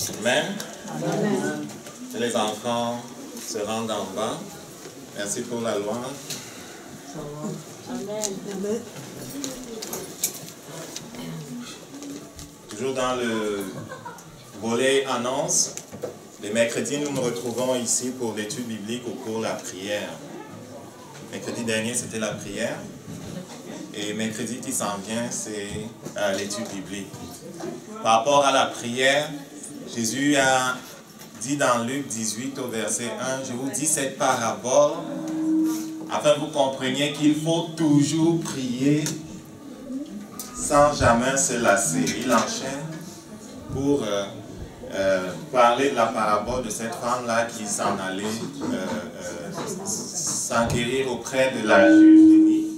Amen. Amen. Les enfants se rendent en bas. Merci pour la louange. Amen. Toujours dans le volet annonce, les mercredis, nous nous retrouvons ici pour l'étude biblique ou pour la prière. Mercredi dernier, c'était la prière. Et mercredi qui s'en vient, c'est l'étude biblique. Par rapport à la prière, Jésus a dit dans Luc 18 au verset 1, je vous dis cette parabole afin que vous compreniez qu'il faut toujours prier sans jamais se lasser. Il enchaîne pour parler de la parabole de cette femme-là qui s'en allait s'enquérir auprès de la juge unique,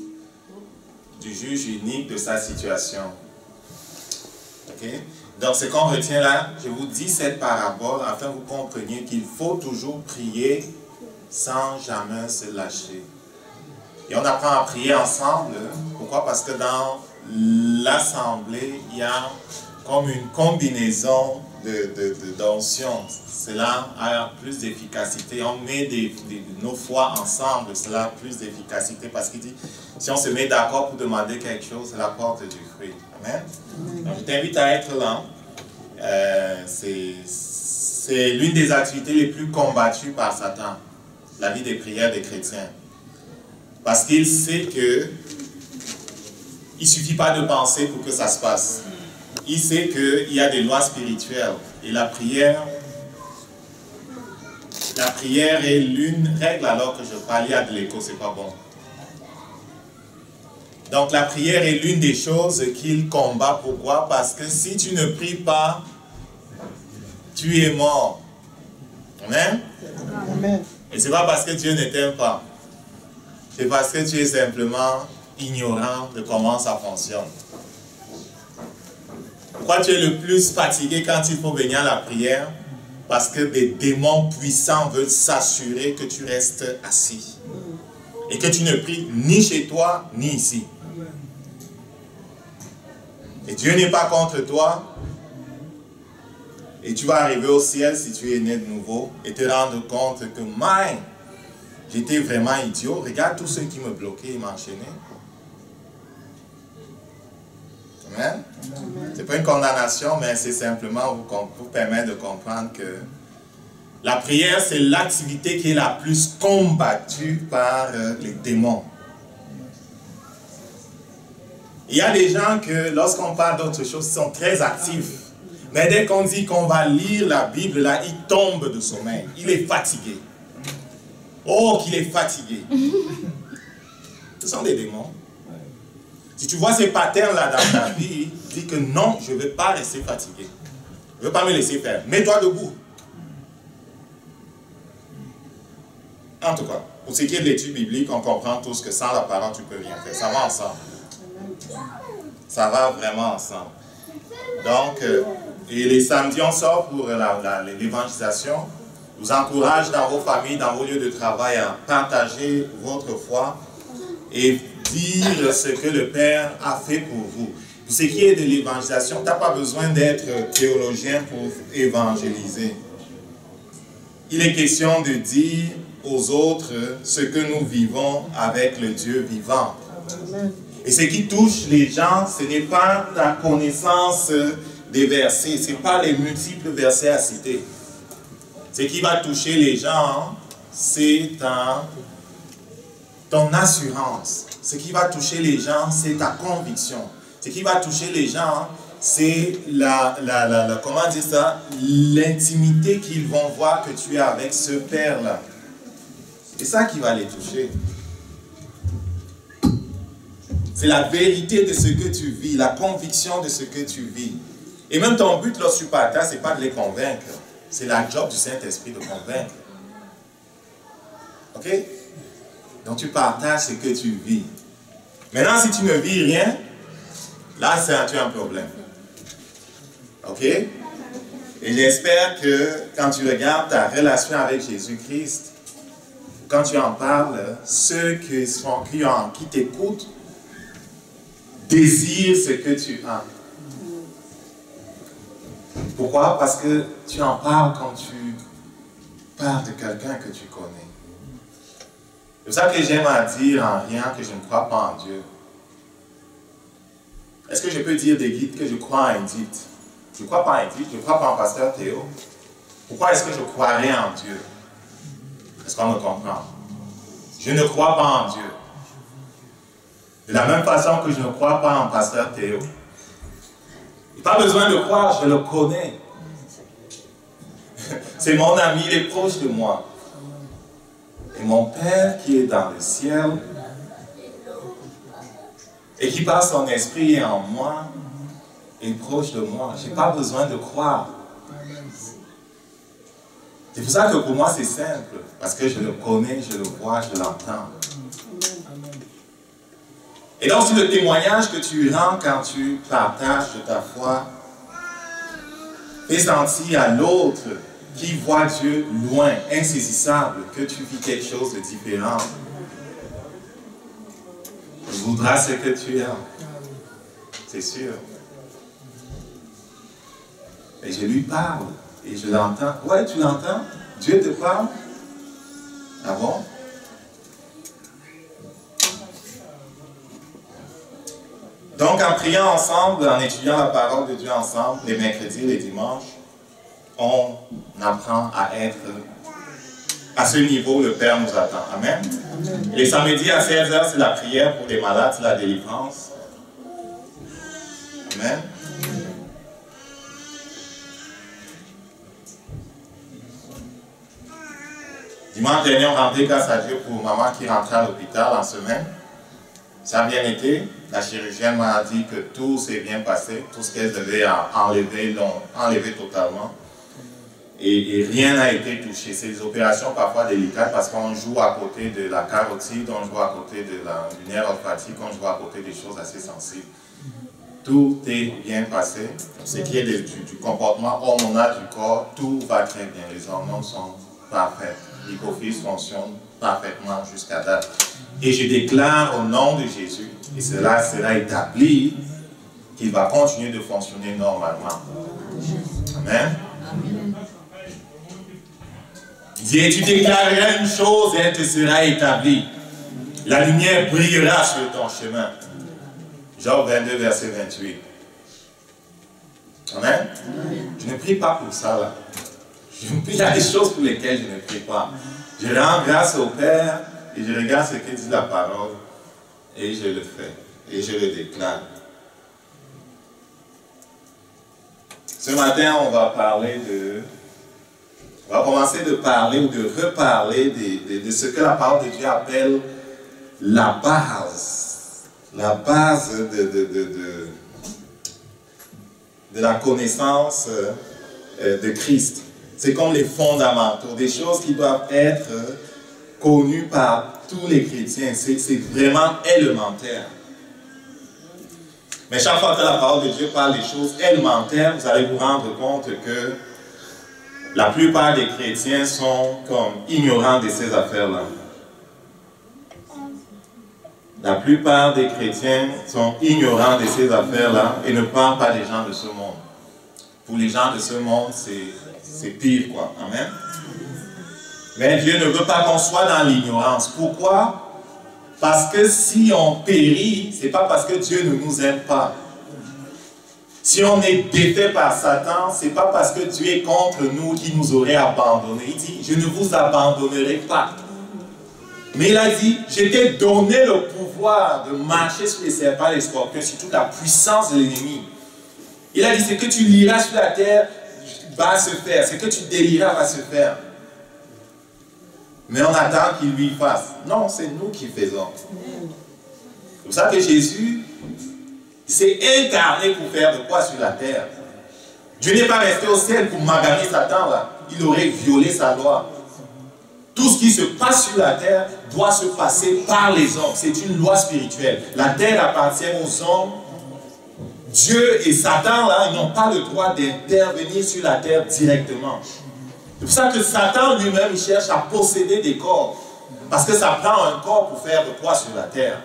du juge unique de sa situation. Okay? Donc ce qu'on retient là, je vous dis cette parabole afin que vous compreniez qu'il faut toujours prier sans jamais se lâcher. Et on apprend à prier ensemble. Pourquoi? Parce que dans l'assemblée, il y a comme une combinaison d'onction. Cela a plus d'efficacité. On met nos foi ensemble, cela a plus d'efficacité. Parce qu'il dit, si on se met d'accord pour demander quelque chose, cela porte du fruit. Amen. Donc, je t'invite à être là. C'est l'une des activités les plus combattues par Satan, la vie des prières des chrétiens. Parce qu'il sait que il ne suffit pas de penser pour que ça se passe. Il sait qu'il y a des lois spirituelles. Et la prière est l'une règle alors que je parle, il y a de l'écho, c'est pas bon. Donc la prière est l'une des choses qu'il combat. Pourquoi? Parce que si tu ne pries pas, tu es mort. Amen? Amen. Et c'est pas parce que Dieu ne t'aime pas. C'est parce que tu es simplement ignorant de comment ça fonctionne. Pourquoi tu es le plus fatigué quand il faut venir à la prière? Parce que des démons puissants veulent s'assurer que tu restes assis. Et que tu ne pries ni chez toi, ni ici. Et Dieu n'est pas contre toi. Et tu vas arriver au ciel si tu es né de nouveau et te rendre compte que, j'étais vraiment idiot. Regarde tous ceux qui me bloquaient et m'enchaînaient. Amen. Ce n'est pas une condamnation, mais c'est simplement vous permettre de comprendre que la prière, c'est l'activité qui est la plus combattue par les démons. Il y a des gens que, lorsqu'on parle d'autre chose, ils sont très actifs. Mais dès qu'on dit qu'on va lire la Bible, là, il tombe de sommeil. Il est fatigué. Oh, qu'il est fatigué. Ce sont des démons. Si tu vois ces patterns-là dans ta vie, dis que non, je ne veux pas rester fatigué. Je ne veux pas me laisser faire. Mets-toi debout. En tout cas, pour ce qui est de l'étude biblique, on comprend tous que sans la parole, tu ne peux rien faire. Ça va ensemble. Ça va vraiment ensemble. Donc, et les samedis, on sort pour l'évangélisation. Je vous encourage dans vos familles, dans vos lieux de travail à partager votre foi et dire ce que le Père a fait pour vous. Pour ce qui est de l'évangélisation, tu n'as pas besoin d'être théologien pour évangéliser. Il est question de dire aux autres ce que nous vivons avec le Dieu vivant. Et ce qui touche les gens, ce n'est pas la connaissance des versets, ce n'est pas les multiples versets à citer. Ce qui va toucher les gens, c'est ton assurance. Ce qui va toucher les gens, c'est ta conviction. Ce qui va toucher les gens, c'est comment dire ça, l'intimité qu'ils vont voir que tu es avec ce Père-là. C'est ça qui va les toucher. C'est la vérité de ce que tu vis, la conviction de ce que tu vis. Et même ton but lorsque tu partages, ce n'est pas de les convaincre. C'est la job du Saint-Esprit de convaincre. Ok? Donc tu partages ce que tu vis. Maintenant, si tu ne vis rien, là, tu as un problème. Ok? Et j'espère que quand tu regardes ta relation avec Jésus-Christ, quand tu en parles, ceux qui t'écoutent désirent ce que tu as. Pourquoi? Parce que tu en parles quand tu parles de quelqu'un que tu connais. C'est pour ça que j'aime à dire en rien que je ne crois pas en Dieu. Est-ce que je peux dire d'Edith que je crois en Edith? Je ne crois pas en Edith, je ne crois pas en Pasteur Théo. Pourquoi est-ce que je croirais en Dieu? Est-ce qu'on me comprend? Je ne crois pas en Dieu. De la même façon que je ne crois pas en Pasteur Théo. Il n'y a pas besoin de croire, je le connais. C'est mon ami, il est proche de moi. Et mon Père qui est dans le ciel et qui par son esprit en moi est proche de moi. Je n'ai pas besoin de croire. C'est pour ça que pour moi c'est simple, parce que je le connais, je le vois, je l'entends. Et donc c'est le témoignage que tu rends quand tu partages de ta foi, fais sentir à l'autre qui voit Dieu loin, insaisissable, que tu vis quelque chose de différent. Il voudra ce que tu as. C'est sûr. Et je lui parle. Et je l'entends. Ouais, tu l'entends? Dieu te parle? Ah bon? Donc, en priant ensemble, en étudiant la parole de Dieu ensemble, les mercredis, les dimanches, on apprend à être à ce niveau, le Père nous attend. Amen. Les samedis à 16h, c'est la prière pour les malades, c'est la délivrance. Amen. Dimanche dernier, on rendait grâce à Dieu pour maman qui rentrait à l'hôpital en semaine. Ça a bien été. La chirurgienne m'a dit que tout s'est bien passé. Tout ce qu'elle devait enlever, l'ont enlevé totalement. Et rien n'a été touché. C'est des opérations parfois délicates parce qu'on joue à côté de la carotide, on joue à côté du nerf olfactif, on joue à côté des choses assez sensibles. Tout est bien passé. Ce qui est du comportement hormonal du corps, tout va très bien. Les hormones sont parfaites. L'hypophyse fonctionne parfaitement jusqu'à date. Et je déclare au nom de Jésus, et cela sera établi, qu'il va continuer de fonctionner normalement. Amen. Dis, tu déclareras une chose et elle te sera établie. La lumière brillera sur ton chemin. Job 22, verset 28. Amen. Je ne prie pas pour ça là. Il y a des choses pour lesquelles je ne prie pas. Je rends grâce au Père et je regarde ce que dit la parole et je le fais et je le déclare. Ce matin, on va parler on va commencer de parler ou de reparler de ce que la parole de Dieu appelle la base de la connaissance de Christ. C'est comme les fondamentaux, des choses qui doivent être connues par tous les chrétiens. C'est vraiment élémentaire. Mais chaque fois que la parole de Dieu parle des choses élémentaires, vous allez vous rendre compte que la plupart des chrétiens sont comme ignorants de ces affaires-là. La plupart des chrétiens sont ignorants de ces affaires-là et ne parlent pas des gens de ce monde. Pour les gens de ce monde, c'est pire, quoi. Amen. Mais Dieu ne veut pas qu'on soit dans l'ignorance. Pourquoi? Parce que si on périt, ce n'est pas parce que Dieu ne nous aime pas. Si on est défait par Satan, ce n'est pas parce que Dieu est contre nous qu'il nous aurait abandonnés. Il dit, je ne vous abandonnerai pas. Mais il a dit, je t'ai donné le pouvoir de marcher sur les serpents et les scorpions, sur toute la puissance de l'ennemi. Il a dit, ce que tu liras sur la terre va se faire, ce que tu délieras va se faire. Mais on attend qu'il lui fasse. Non, c'est nous qui faisons. C'est pour ça que Jésus s'est incarné pour faire de quoi sur la terre. Dieu n'est pas resté au ciel pour maganer Satan là. Il aurait violé sa loi. Tout ce qui se passe sur la terre doit se passer par les hommes. C'est une loi spirituelle. La terre appartient aux hommes. Dieu et Satan, là, ils n'ont pas le droit d'intervenir sur la terre directement. C'est pour ça que Satan lui-même, il cherche à posséder des corps. Parce que ça prend un corps pour faire de quoi sur la terre.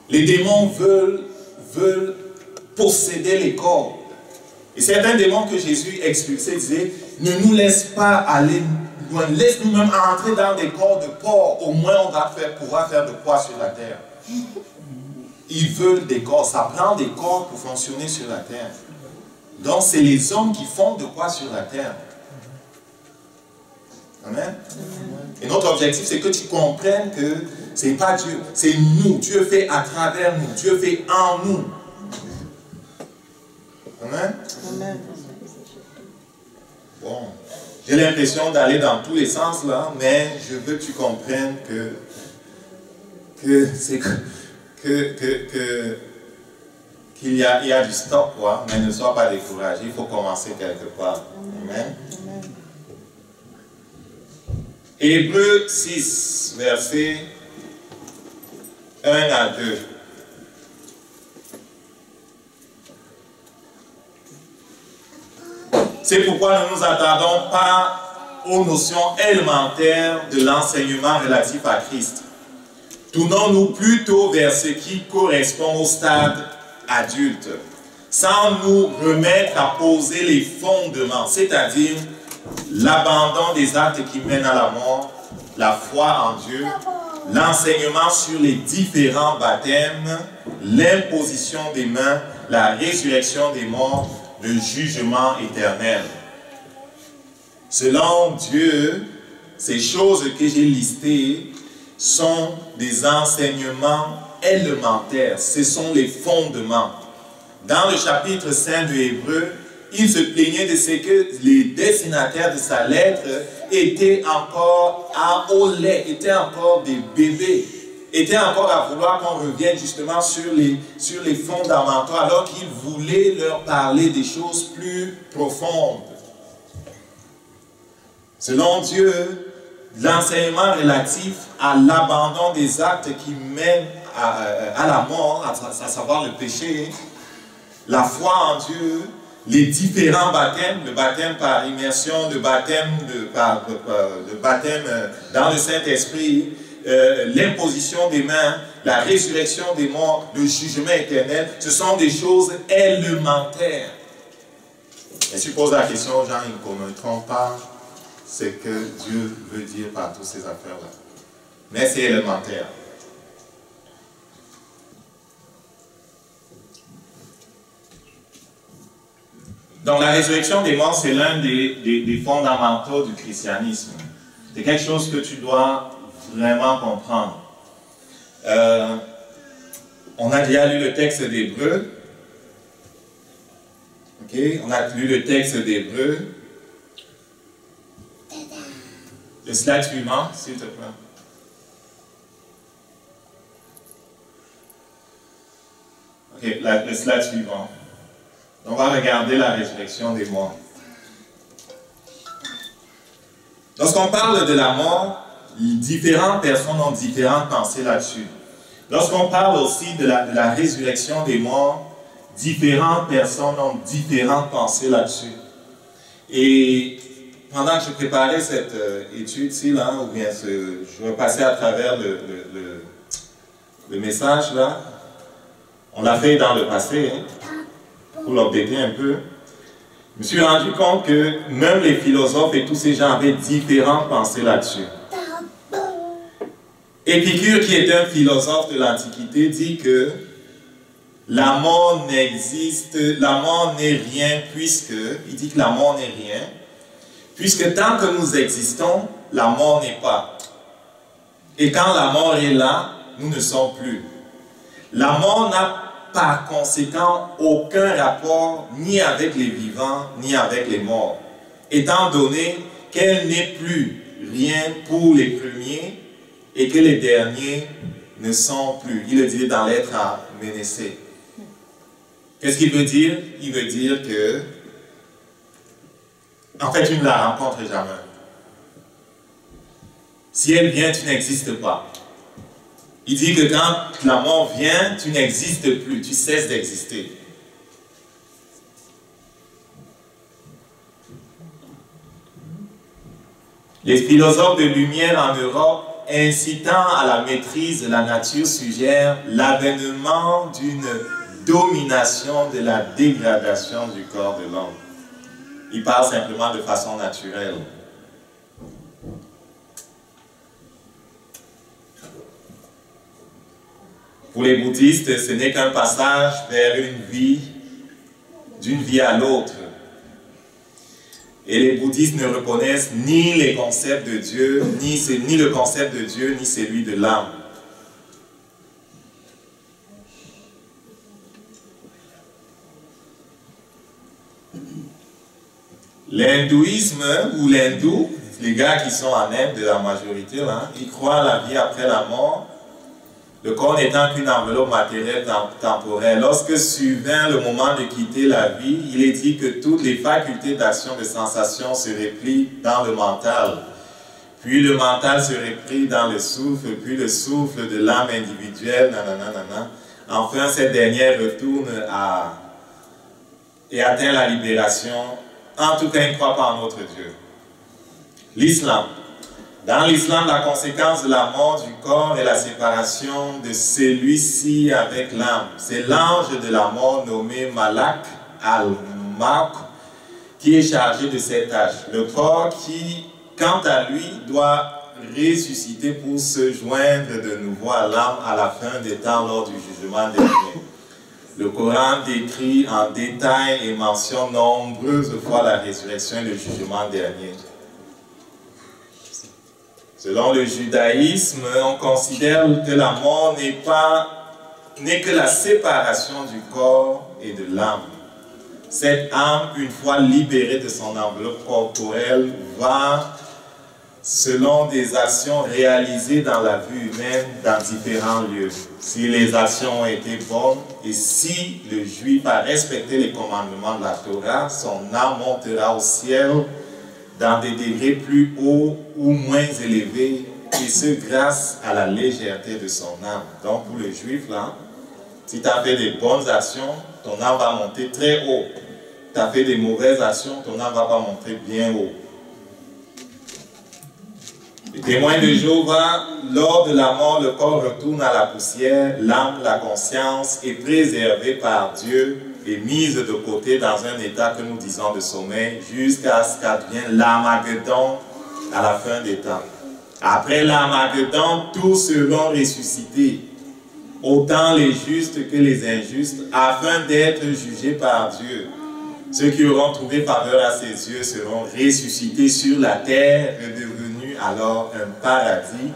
Les démons veulent posséder les corps. Et certains démons que Jésus expulsait disaient, ne nous laisse pas aller loin, laisse-nous même entrer dans des corps de porc, au moins on va pouvoir faire de quoi sur la terre. Ils veulent des corps, ça prend des corps pour fonctionner sur la terre. Donc c'est les hommes qui font de quoi sur la terre. Amen. Et notre objectif, c'est que tu comprennes que ce n'est pas Dieu, c'est nous. Dieu fait à travers nous, Dieu fait en nous. Amen. Amen. Bon, j'ai l'impression d'aller dans tous les sens là, mais je veux que tu comprennes qu'il y a du stop, quoi, mais ne sois pas découragé, il faut commencer quelque part. Amen. Hébreux 6, versets 1 à 2. C'est pourquoi ne nous attardons pas aux notions élémentaires de l'enseignement relatif à Christ. Tournons-nous plutôt vers ce qui correspond au stade adulte, sans nous remettre à poser les fondements, c'est-à-dire l'abandon des actes qui mènent à la mort, la foi en Dieu, l'enseignement sur les différents baptêmes, l'imposition des mains, la résurrection des morts, le jugement éternel. Selon Dieu, ces choses que j'ai listées sont des enseignements élémentaires, ce sont les fondements. Dans le chapitre 5 de Hébreux, il se plaignait de ce que les destinataires de sa lettre étaient encore au lait, étaient encore des bébés, étaient encore à vouloir qu'on revienne justement sur les fondamentaux, alors qu'il voulait leur parler des choses plus profondes. Selon Dieu, l'enseignement relatif à l'abandon des actes qui mènent à la mort, à savoir le péché, la foi en Dieu, les différents baptêmes, le baptême par immersion, le baptême dans le Saint-Esprit, l'imposition des mains, la résurrection des morts, le jugement éternel, ce sont des choses élémentaires. Et si tu poses la question aux gens, ils ne connaîtront pas ce que Dieu veut dire par toutes ces affaires-là. Mais c'est élémentaire. Donc la résurrection des morts, c'est l'un des fondamentaux du christianisme. C'est quelque chose que tu dois vraiment comprendre. On a déjà lu le texte d'Hébreux. Ok, on a lu le texte d'Hébreux. Le slide suivant, s'il te plaît. Ok, le slide suivant. On va regarder la résurrection des morts. Lorsqu'on parle de la mort, différentes personnes ont différentes pensées là-dessus. Lorsqu'on parle aussi de la résurrection des morts, différentes personnes ont différentes pensées là-dessus. Et pendant que je préparais cette étude-ci, là, ou bien je repassais à travers le message, là, on l'a fait dans le passé, hein, pour l'updater un peu, je me suis rendu compte que même les philosophes et tous ces gens avaient différentes pensées là-dessus. Épicure, qui est un philosophe de l'Antiquité, dit que la mort n'existe, la mort n'est rien il dit que la mort n'est rien, puisque tant que nous existons, la mort n'est pas. Et quand la mort est là, nous ne sommes plus. La mort n'a par conséquent aucun rapport ni avec les vivants, ni avec les morts, étant donné qu'elle n'est plus rien pour les premiers et que les derniers ne sont plus. Il le dit dans l'être à Ménécée. Qu'est-ce qu'il veut dire? Il veut dire que, en fait, tu ne la rencontres jamais. Si elle vient, tu n'existes pas. Il dit que quand la mort vient, tu n'existes plus, tu cesses d'exister. Les philosophes de lumière en Europe, incitant à la maîtrise de la nature, suggèrent l'avènement d'une domination de la dégradation du corps de l'homme. Il parle simplement de façon naturelle. Pour les bouddhistes, ce n'est qu'un passage vers une vie, d'une vie à l'autre. Et les bouddhistes ne reconnaissent ni les concepts de Dieu, ni le concept de Dieu, ni celui de l'âme. L'hindouisme ou l'hindou, les gars qui sont en Inde, de la majorité, là, ils croient à la vie après la mort, le corps n'étant qu'une enveloppe matérielle temporaire. Lorsque survient le moment de quitter la vie, il est dit que toutes les facultés d'action, de sensation se replient dans le mental. Puis le mental se replie dans le souffle, puis le souffle de l'âme individuelle, nanana. Enfin, cette dernière retourne et atteint la libération. En tout cas, il ne croit pas en notre Dieu. L'islam. Dans l'islam, la conséquence de la mort du corps est la séparation de celui-ci avec l'âme. C'est l'ange de la mort nommé Malak al-Maut qui est chargé de cette tâche. Le corps qui, quant à lui, doit ressusciter pour se joindre de nouveau à l'âme à la fin des temps lors du jugement dernier. Le Coran décrit en détail et mentionne nombreuses fois la résurrection et le jugement dernier. Selon le judaïsme, on considère que la mort n'est que la séparation du corps et de l'âme. Cette âme, une fois libérée de son enveloppe corporelle, va, selon des actions réalisées dans la vie humaine, dans différents lieux. Si les actions ont été bonnes et si le juif a respecté les commandements de la Torah, son âme montera au ciel dans des degrés plus hauts ou moins élevés, et ce grâce à la légèreté de son âme. Donc pour le juif, là, si tu as fait des bonnes actions, ton âme va monter très haut. Tu as fait des mauvaises actions, ton âme va pas monter bien haut. Les témoins de Jéhovah, lors de la mort, le corps retourne à la poussière, l'âme, la conscience est préservée par Dieu et mise de côté dans un état que nous disons de sommeil jusqu'à ce qu'advienne l'Armageddon à la fin des temps. Après l'Armageddon, tous seront ressuscités, autant les justes que les injustes, afin d'être jugés par Dieu. Ceux qui auront trouvé faveur à ses yeux seront ressuscités sur la terre et devenus alors un paradis.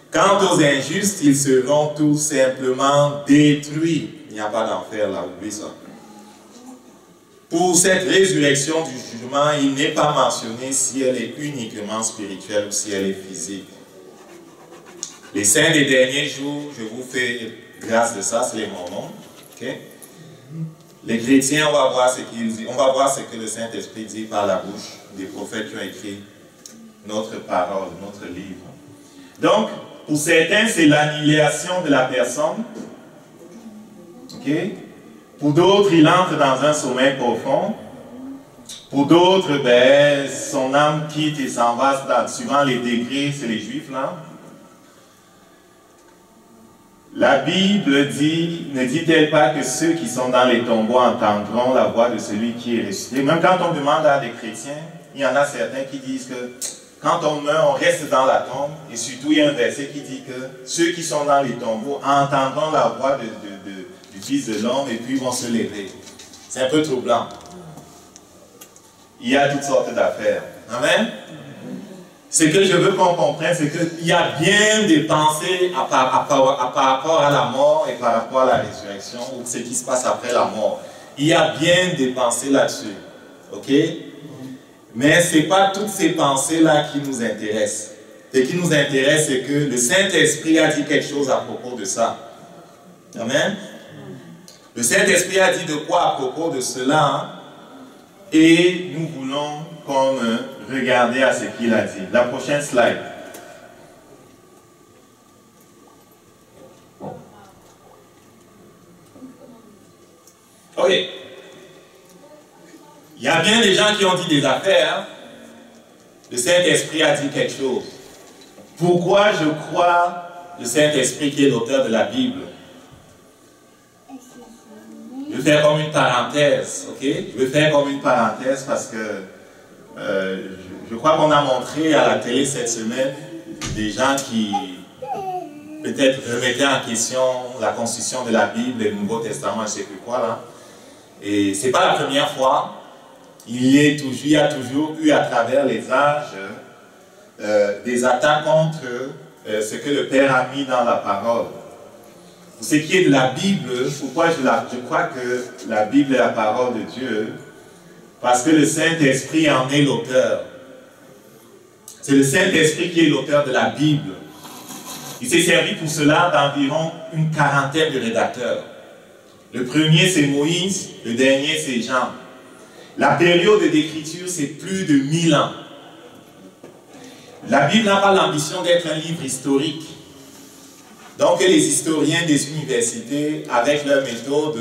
Quant aux injustes, ils seront tout simplement détruits. Il n'y a pas d'enfer là, oublie ça. Pour cette résurrection du jugement, il n'est pas mentionné si elle est uniquement spirituelle ou si elle est physique. Les saints des derniers jours, je vous fais grâce de ça, c'est les Mormons. Okay? Les chrétiens, on va voir ce qu'ils disent. On va voir ce que le Saint-Esprit dit par la bouche des prophètes qui ont écrit notre parole, notre livre. Donc, pour certains, c'est l'annihilation de la personne. Okay? Pour d'autres, il entre dans un sommeil profond. Pour d'autres, ben, son âme quitte et s'en va suivant les degrés, c'est les Juifs là. La Bible dit, ne dit-elle pas que ceux qui sont dans les tombeaux entendront la voix de celui qui est ressuscité? Même quand on demande à des chrétiens, il y en a certains qui disent que quand on meurt, on reste dans la tombe. Et surtout, il y a un verset qui dit que ceux qui sont dans les tombeaux entendront la voix du Fils de l'homme et puis vont se lever. C'est un peu troublant. Il y a toutes sortes d'affaires. Amen. Ce que je veux qu'on comprenne, c'est qu'il y a bien des pensées par rapport à la mort et par rapport à la résurrection, ou ce qui se passe après la mort. Il y a bien des pensées là-dessus. Ok? Mais ce n'est pas toutes ces pensées-là qui nous intéressent. Ce qui nous intéresse, c'est que le Saint-Esprit a dit quelque chose à propos de ça. Amen? Le Saint-Esprit a dit de quoi à propos de cela, hein? Et nous voulons comme regarder à ce qu'il a dit. La prochaine slide. Ok. Il y a bien des gens qui ont dit des affaires. Le Saint-Esprit a dit quelque chose. Pourquoi je crois le Saint-Esprit qui est l'auteur de la Bible? je vais faire comme une parenthèse, ok? Je vais faire comme une parenthèse parce que je crois qu'on a montré à la télé cette semaine des gens qui peut-être remettaient en question la constitution de la Bible, le Nouveau Testament, je ne sais plus quoi là. Et ce n'est pas la première fois. Il y a toujours eu à travers les âges des attaques contre ce que le Père a mis dans la parole. Pour ce qui est de la Bible, pourquoi je crois que la Bible est la parole de Dieu? Parce que le Saint-Esprit en est l'auteur. C'est le Saint-Esprit qui est l'auteur de la Bible. Il s'est servi pour cela d'environ une quarantaine de rédacteurs. Le premier, c'est Moïse, le dernier, c'est Jean. La période d'écriture, c'est plus de 1000 ans. La Bible n'a pas l'ambition d'être un livre historique. Donc les historiens des universités, avec leur méthode,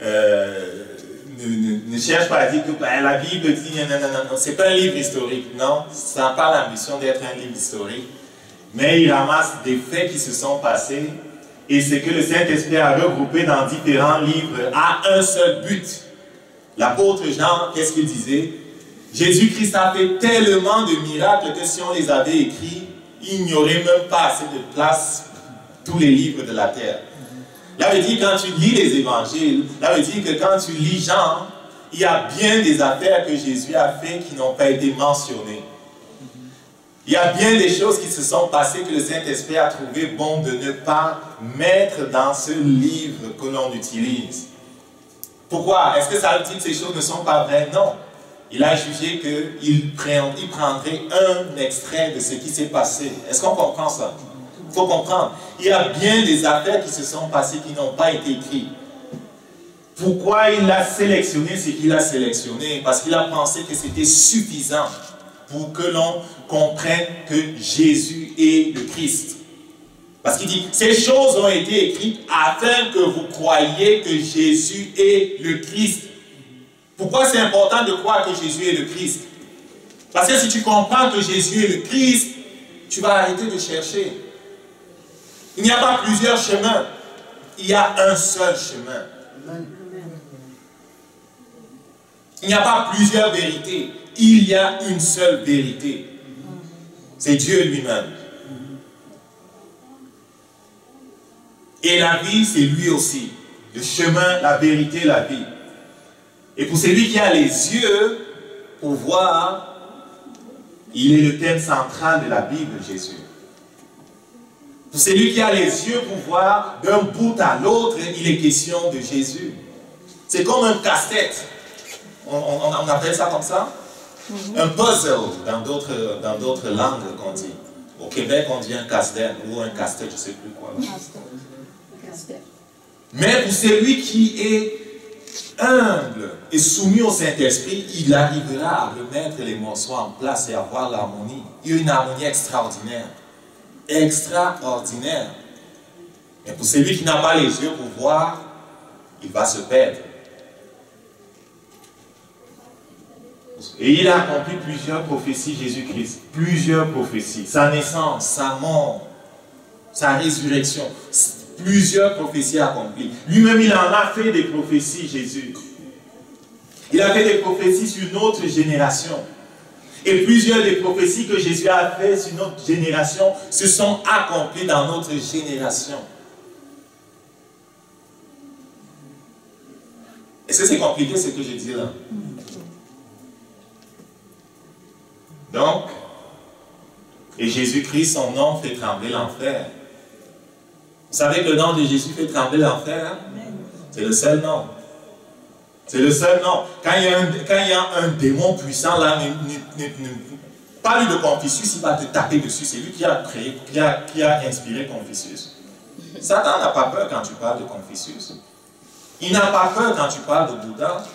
ne cherchent pas à dire que la Bible dit non, c'est pas un livre historique. Non, ça n'a pas l'ambition d'être un livre historique. Mais ils ramassent des faits qui se sont passés et ce que le Saint-Esprit a regroupé dans différents livres a un seul but. L'apôtre Jean, qu'est-ce qu'il disait? Jésus-Christ a fait tellement de miracles que si on les avait écrits, il n'y aurait même pas assez de place pour tous les livres de la terre. Là, veut dire quand tu lis les évangiles, là veut dire que quand tu lis Jean, il y a bien des affaires que Jésus a fait qui n'ont pas été mentionnées. Il y a bien des choses qui se sont passées que le Saint-Esprit a trouvé bon de ne pas mettre dans ce livre que l'on utilise. Pourquoi? Est-ce que ça veut dire que ces choses ne sont pas vraies? Non. Il a jugé qu'il prendrait un extrait de ce qui s'est passé. Est-ce qu'on comprend ça? Il faut comprendre. Il y a bien des affaires qui se sont passées qui n'ont pas été écrites. Pourquoi il a sélectionné ce qu'il a sélectionné? Parce qu'il a pensé que c'était suffisant pour que l'on comprenne que Jésus est le Christ. Parce qu'il dit, ces choses ont été écrites afin que vous croyiez que Jésus est le Christ. Pourquoi c'est important de croire que Jésus est le Christ? Parce que si tu comprends que Jésus est le Christ, tu vas arrêter de chercher. Il n'y a pas plusieurs chemins. Il y a un seul chemin. Il n'y a pas plusieurs vérités. Il y a une seule vérité. C'est Dieu lui-même. Et la vie, c'est lui aussi. Le chemin, la vérité, la vie. Et pour celui qui a les yeux pour voir, il est le thème central de la Bible, Jésus. Pour celui qui a les yeux pour voir, d'un bout à l'autre, il est question de Jésus. C'est comme un casse-tête. On appelle ça comme ça? Un puzzle dans d'autres langues qu'on dit. Au Québec, on dit un casse-tête ou un casse-tête, je ne sais plus quoi. Mais pour celui qui est humble et soumis au Saint-Esprit, il arrivera à remettre les morceaux en place et à avoir l'harmonie. Il y a une harmonie extraordinaire. Extraordinaire. Mais pour celui qui n'a pas les yeux pour voir, il va se perdre. Et il a accompli plusieurs prophéties, Jésus-Christ. Plusieurs prophéties. Sa naissance, sa mort, sa résurrection. Plusieurs prophéties accomplies. Lui-même, il en a fait des prophéties, Jésus. Il a fait des prophéties sur notre génération. Et plusieurs des prophéties que Jésus a faites sur notre génération se sont accomplies dans notre génération. Est-ce que c'est compliqué ce que je dis là? Donc, et Jésus-Christ, son nom fait trembler l'enfer. Vous savez que le nom de Jésus fait trembler l'enfer, hein? C'est le seul nom. C'est le seul nom. Quand il y a un démon puissant, là, pas lui de Confucius, il va te taper dessus. C'est lui qui a créé, qui a inspiré Confucius. Satan n'a pas peur quand tu parles de Confucius. Il n'a pas peur quand tu parles de Bouddha.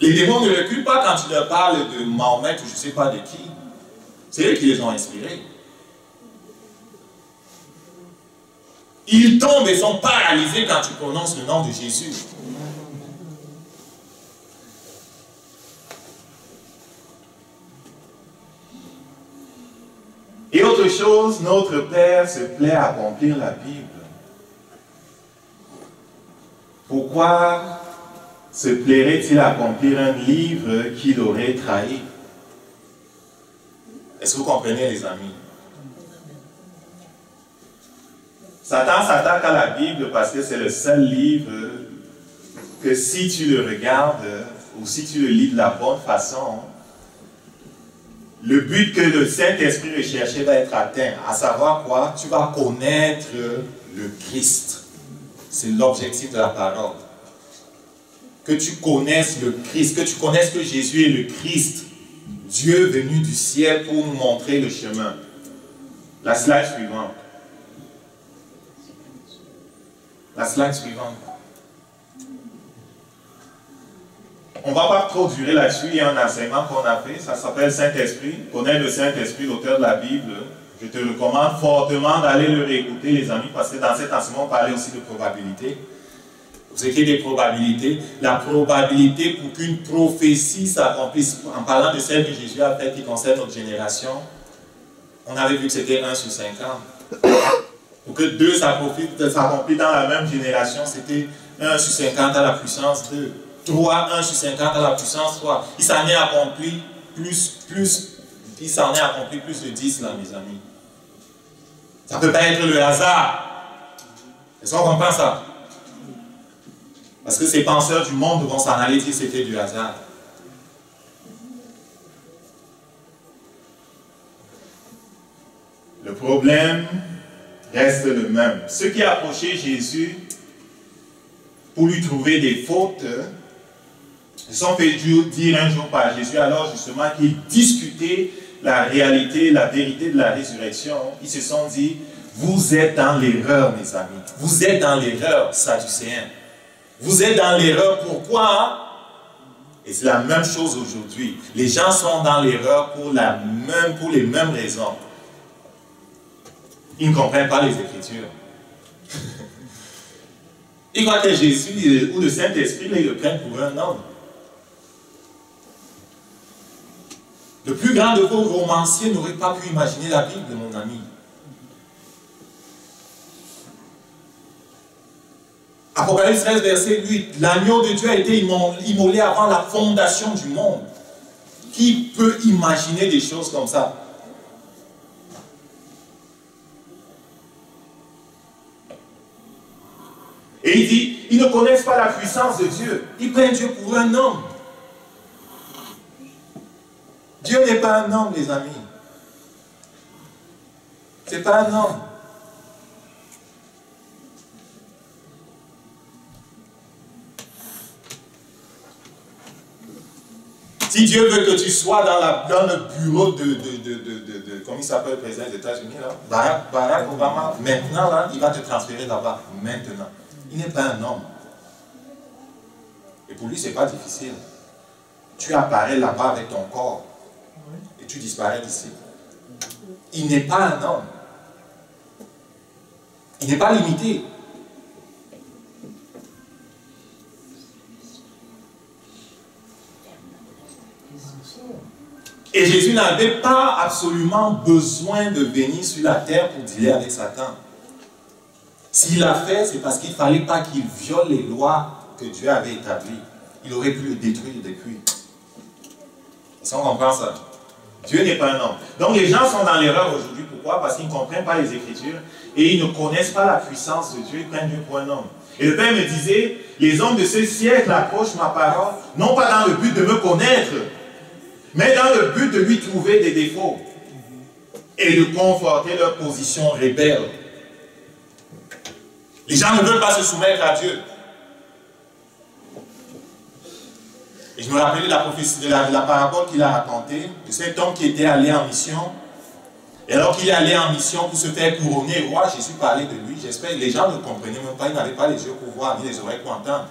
Les démons ne reculent pas quand tu leur parles de Mahomet ou je ne sais pas de qui. C'est eux qui les ont inspirés. Ils tombent et sont paralysés quand tu prononces le nom de Jésus. Et autre chose, notre Père se plaît à accomplir la Bible. pourquoi se plairait-il à accomplir un livre qu'il aurait trahi? Est-ce que vous comprenez, les amis? Satan s'attaque à la Bible parce que c'est le seul livre que si tu le regardes ou si tu le lis de la bonne façon, le but que le Saint-Esprit recherchait va être atteint. À savoir quoi? Tu vas connaître le Christ. C'est l'objectif de la parole. Que tu connaisses le Christ, que tu connaisses que Jésus est le Christ, Dieu venu du ciel pour nous montrer le chemin. La slide suivante. La slide suivante. On ne va pas trop durer là-dessus. Il y a un enseignement qu'on a fait, ça s'appelle Saint-Esprit. Connais le Saint-Esprit, l'auteur de la Bible. Je te recommande fortement d'aller le réécouter, les amis, parce que dans cet enseignement, on parlait aussi de probabilité. Vous savez qu'il y a des probabilités. La probabilité pour qu'une prophétie s'accomplisse, en parlant de celle que Jésus a faite qui concerne notre génération, on avait vu que c'était 1 sur 50. Pour que 2 s'accomplissent dans la même génération, c'était 1 sur 50 à la puissance 2. 3, 1 sur 50 à la puissance 3. Il s'en est accompli plus de 10 là, mes amis. Ça ne peut pas être le hasard. Est-ce qu'on comprend ça? Parce que ces penseurs du monde vont s'en aller dire que c'était du hasard. Le problème reste le même. Ceux qui approchaient Jésus pour lui trouver des fautes se sont fait dire un jour par Jésus, alors justement qu'il discutait la réalité, la vérité de la résurrection. Ils se sont dit, vous êtes dans l'erreur, mes amis. Vous êtes dans l'erreur, sadducéens. Vous êtes dans l'erreur, pourquoi? Et c'est la même chose aujourd'hui. Les gens sont dans l'erreur pour les mêmes raisons. Ils ne comprennent pas les Écritures. Ils croient que Jésus ou le Saint-Esprit, ils le prennent pour un homme. Le plus grand de vos romanciers n'aurait pas pu imaginer la Bible, mon ami. Apocalypse 13, verset 8. L'agneau de Dieu a été immolé avant la fondation du monde. Qui peut imaginer des choses comme ça? Et il dit, ils ne connaissent pas la puissance de Dieu. Ils prennent Dieu pour un homme. Dieu n'est pas un homme, les amis. Ce n'est pas un homme. Si Dieu veut que tu sois dans le bureau comment il s'appelle le président des États-Unis, Barack Obama, maintenant, là, il va te transférer là-bas, maintenant. Il n'est pas un homme. Et pour lui, ce n'est pas difficile. Tu apparais là-bas avec ton corps et tu disparais d'ici. Il n'est pas un homme. Il n'est pas limité. Et Jésus n'avait pas absolument besoin de venir sur la terre pour dealer avec Satan. S'il l'a fait, c'est parce qu'il ne fallait pas qu'il viole les lois que Dieu avait établies. Il aurait pu le détruire depuis. Est-ce qu'on comprend ça? Dieu n'est pas un homme. Donc les gens sont dans l'erreur aujourd'hui. Pourquoi? Parce qu'ils ne comprennent pas les Écritures et ils ne connaissent pas la puissance de Dieu. Ils prennent Dieu pour un homme. Et le Père me disait, les hommes de ce siècle approchent ma parole, non pas dans le but de me connaître, mais dans le but de lui trouver des défauts et de conforter leur position rebelle. Les gens ne veulent pas se soumettre à Dieu. Et je me rappelais de la prophétie, de la parabole qu'il a racontée, de cet homme qui était allé en mission. Et alors qu'il est allé en mission pour se faire couronner roi, Jésus parlait de lui. J'espère que les gens ne comprenaient même pas, ils n'avaient pas les yeux pour voir, ni les oreilles pour entendre.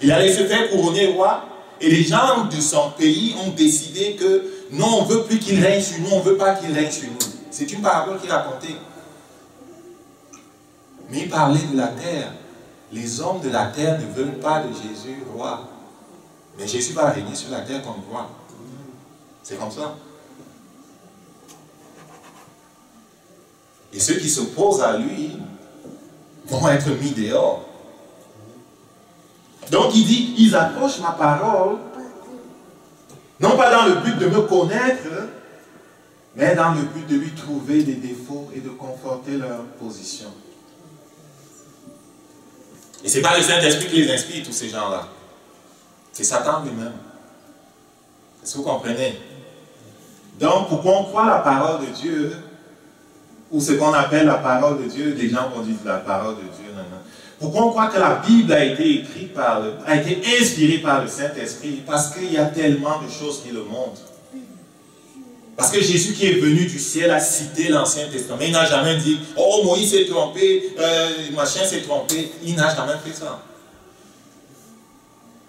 Il allait se faire couronner roi, et les gens de son pays ont décidé que non, on ne veut plus qu'il règne sur nous, on ne veut pas qu'il règne sur nous. C'est une parabole qu'il racontait. Mais il parlait de la terre. Les hommes de la terre ne veulent pas de Jésus roi. Mais Jésus va régner sur la terre comme roi. C'est comme ça. Et ceux qui s'opposent à lui vont être mis dehors. Donc il dit, ils approchent ma parole, non pas dans le but de me connaître, mais dans le but de lui trouver des défauts et de conforter leur position. Et ce n'est pas le Saint-Esprit qui les inspire, tous ces gens-là. C'est Satan lui-même. Est-ce que vous comprenez? Donc, pourquoi on croit la parole de Dieu, ou ce qu'on appelle la parole de Dieu, les gens vont dire la parole de Dieu, non, non. Pourquoi on croit que la Bible a été écrite a été inspirée par le Saint-Esprit? Parce qu'il y a tellement de choses qui le montrent. Parce que Jésus qui est venu du ciel a cité l'Ancien Testament. Il n'a jamais dit, oh Moïse s'est trompé, machin s'est trompé. Il n'a jamais fait ça.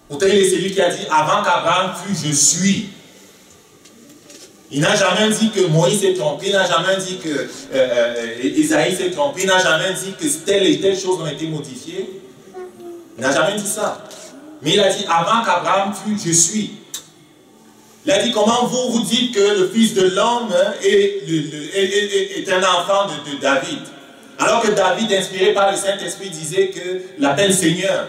Pourtant, il est celui qui a dit, avant qu'Abraham fût, je suis. Il n'a jamais dit que Moïse s'est trompé, il n'a jamais dit que Isaïe s'est trompé, il n'a jamais dit que telle et telle chose ont été modifiées. Il n'a jamais dit ça. Mais il a dit, avant qu'Abraham fût, je suis. Il a dit, comment vous dites que le Fils de l'homme est un enfant de David? Alors que David, inspiré par le Saint-Esprit, disait que l'appelle Seigneur.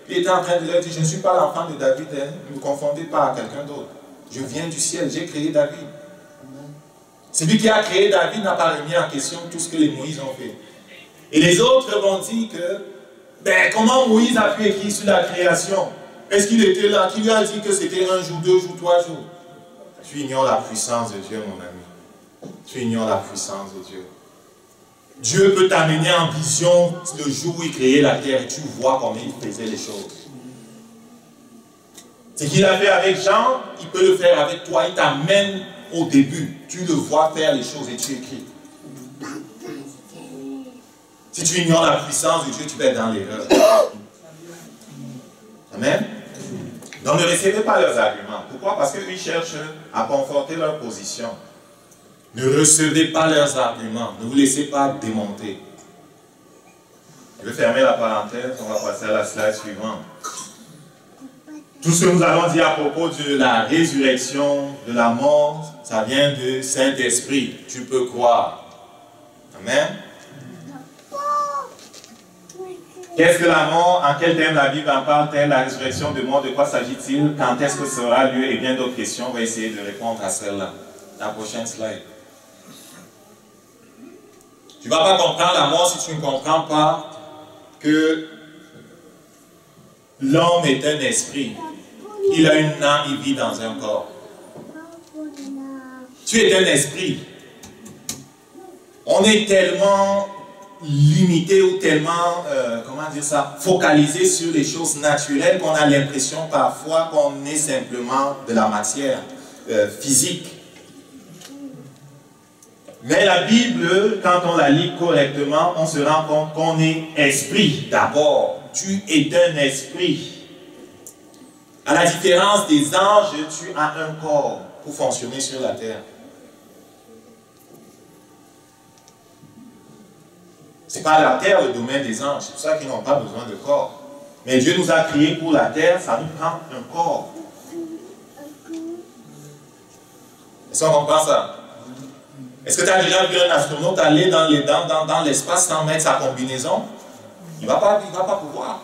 Il était en train de leur dire, je ne suis pas l'enfant de David, hein, ne me confondez pas à quelqu'un d'autre. Je viens du ciel, j'ai créé David. Celui qui a créé David n'a pas remis en question tout ce que les Moïse ont fait. Et les autres vont dire que, ben, comment Moïse a pu écrire sur la création? Est-ce qu'il était là? Qui lui a dit que c'était 1 jour, 2 jours, 3 jours? Tu ignores la puissance de Dieu, mon ami. Tu ignores la puissance de Dieu. Dieu peut t'amener en vision le jour où il créait la terre et tu vois comment il faisait les choses. Ce qu'il a fait avec Jean, il peut le faire avec toi. Il t'amène au début. Tu le vois faire les choses et tu écris. Si tu ignores la puissance de Dieu, tu vas être dans l'erreur. Amen. Donc ne recevez pas leurs arguments. Pourquoi? Parce qu'ils cherchent à conforter leur position. Ne recevez pas leurs arguments. Ne vous laissez pas démonter. Je vais fermer la parenthèse. On va passer à la slide suivante. Tout ce que nous allons dire à propos de la résurrection, de la mort, ça vient du Saint-Esprit. Tu peux croire. Amen. Qu'est-ce que la mort? En quel terme la Bible en parle-t-elle? La résurrection de mort, de quoi s'agit-il? Quand est-ce que ça aura lieu? Et bien d'autres questions. On va essayer de répondre à celle-là. La prochaine slide. Tu ne vas pas comprendre la mort si tu ne comprends pas que l'homme est un esprit. Il a une âme, il vit dans un corps. Tu es un esprit. On est tellement limité ou tellement, comment dire ça, focalisé sur les choses naturelles qu'on a l'impression parfois qu'on est simplement de la matière physique. Mais la Bible, quand on la lit correctement, on se rend compte qu'on est esprit d'abord. Tu es un esprit. À la différence des anges, tu as un corps pour fonctionner sur la terre. Ce n'est pas la terre le domaine des anges, c'est pour ça qu'ils n'ont pas besoin de corps. Mais Dieu nous a créés pour la terre, ça nous prend un corps. Est-ce qu'on comprend ça? Est-ce que tu as déjà vu un astronaute aller dans l'espace sans mettre sa combinaison? Il ne va pas pouvoir.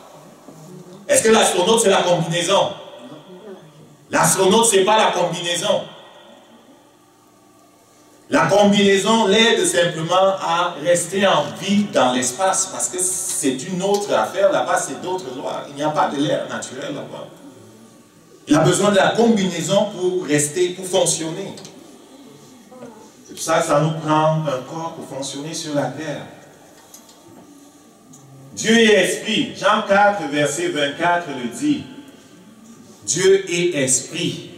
Est-ce que l'astronaute c'est la combinaison? L'astronaute c'est pas la combinaison. La combinaison l'aide simplement à rester en vie dans l'espace parce que c'est une autre affaire là-bas, c'est d'autres lois. Il n'y a pas de l'air naturel là-bas. Il a besoin de la combinaison pour rester, pour fonctionner. C'est pour ça que ça nous prend un corps pour fonctionner sur la terre. Dieu est esprit. Jean 4, verset 24 le dit. Dieu est esprit.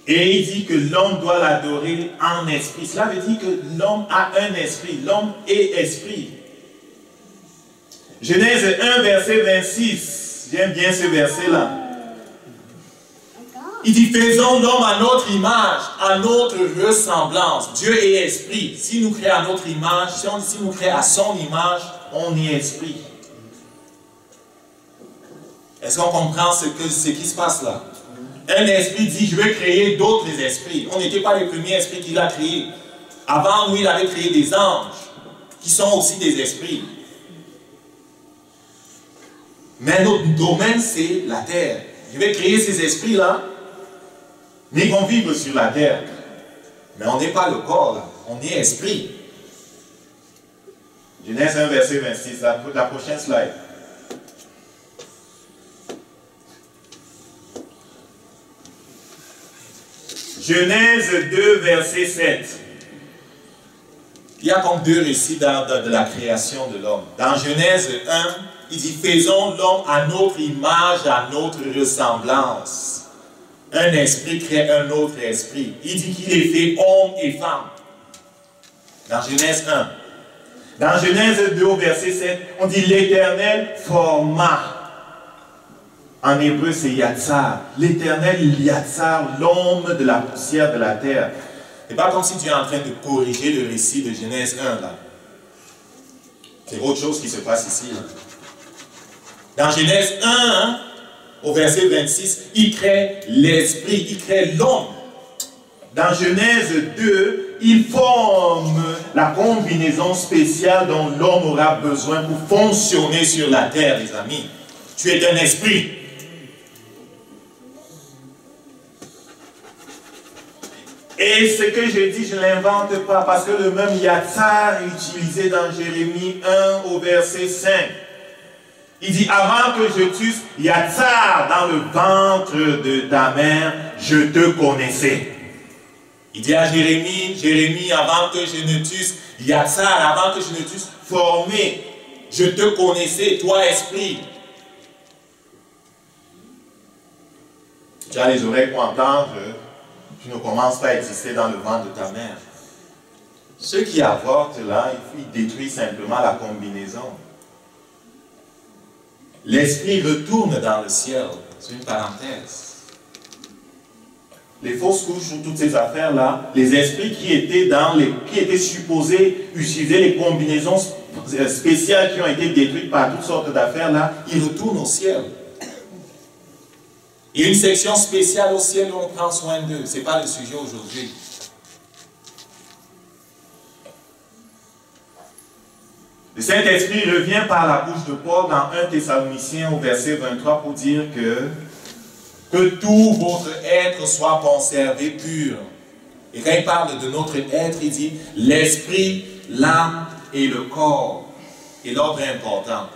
Et il dit que l'homme doit l'adorer en esprit. Cela veut dire que l'homme a un esprit. L'homme est esprit. Genèse 1, verset 26. J'aime bien ce verset-là. Il dit, faisons l'homme à notre image, à notre ressemblance. Dieu est esprit. S'il nous crée à notre image, si nous crée à son image, on est esprit. Est-ce qu'on comprend ce qui se passe là? Un esprit dit, je vais créer d'autres esprits. On n'était pas les premiers esprits qu'il a créés. Avant, lui, il avait créé des anges, qui sont aussi des esprits. Mais notre domaine, c'est la terre. Je vais créer ces esprits-là, mais ils vont vivre sur la terre. Mais on n'est pas le corps, là. On est esprit. Genèse 1, verset 26, la prochaine slide. Genèse 2, verset 7. Il y a comme deux récits de la création de l'homme. Dans Genèse 1, il dit, faisons l'homme à notre image, à notre ressemblance. Un esprit crée un autre esprit. Il dit qu'il est fait homme et femme. Dans Genèse 1. Dans Genèse 2, verset 7, on dit l'Éternel forma. En hébreu, c'est Yatsar. L'Éternel, Yatsar, l'homme de la poussière de la terre. C'est pas comme si tu es en train de corriger le récit de Genèse 1, là. C'est autre chose qui se passe ici, là. Dans Genèse 1, au verset 26, il crée l'esprit, il crée l'homme. Dans Genèse 2, il forme la combinaison spéciale dont l'homme aura besoin pour fonctionner sur la terre, les amis. Tu es un esprit. Et ce que je dis, je ne l'invente pas, parce que le même Yatsar est utilisé dans Jérémie 1 au verset 5. Il dit, avant que je t'eusse Yatsar dans le ventre de ta mère, je te connaissais. Il dit à Jérémie, avant que je ne t'eusse Yatsar, avant que je ne t'eusse formé, je te connaissais, toi esprit. Tu as les oreilles pour entendre. Tu ne commences pas à exister dans le ventre de ta mère. Ceux qui avortent là, ils détruisent simplement la combinaison. L'esprit retourne dans le ciel. C'est une parenthèse. Les fausses couches ou toutes ces affaires-là, les esprits qui étaient supposés utiliser les combinaisons spéciales qui ont été détruites par toutes sortes d'affaires-là, ils retournent au ciel. Il y a une section spéciale au ciel où on prend soin d'eux. Ce n'est pas le sujet aujourd'hui. Le Saint-Esprit revient par la bouche de Paul dans 1 Thessaloniciens au verset 23 pour dire que tout votre être soit conservé pur. Et quand il parle de notre être, il dit l'esprit, l'âme et le corps. Et l'ordre est important.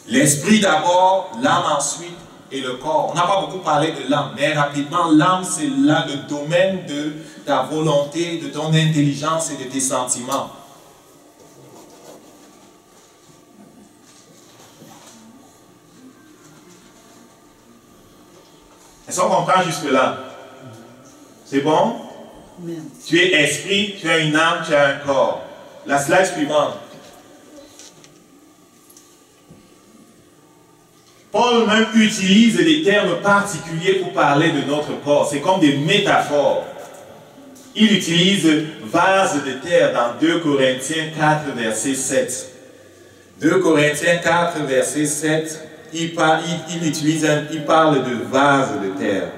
L'esprit d'abord, l'âme ensuite, et le corps. On n'a pas beaucoup parlé de l'âme, mais rapidement, l'âme, c'est là le domaine de ta volonté, de ton intelligence et de tes sentiments. Est-ce qu'on comprend jusque-là? C'est bon? Tu es esprit, tu as une âme, tu as un corps. La slide suivante. Paul même utilise des termes particuliers pour parler de notre corps. C'est comme des métaphores. Il utilise vase de terre dans 2 Corinthiens 4, verset 7. 2 Corinthiens 4, verset 7, il parle de vase de terre.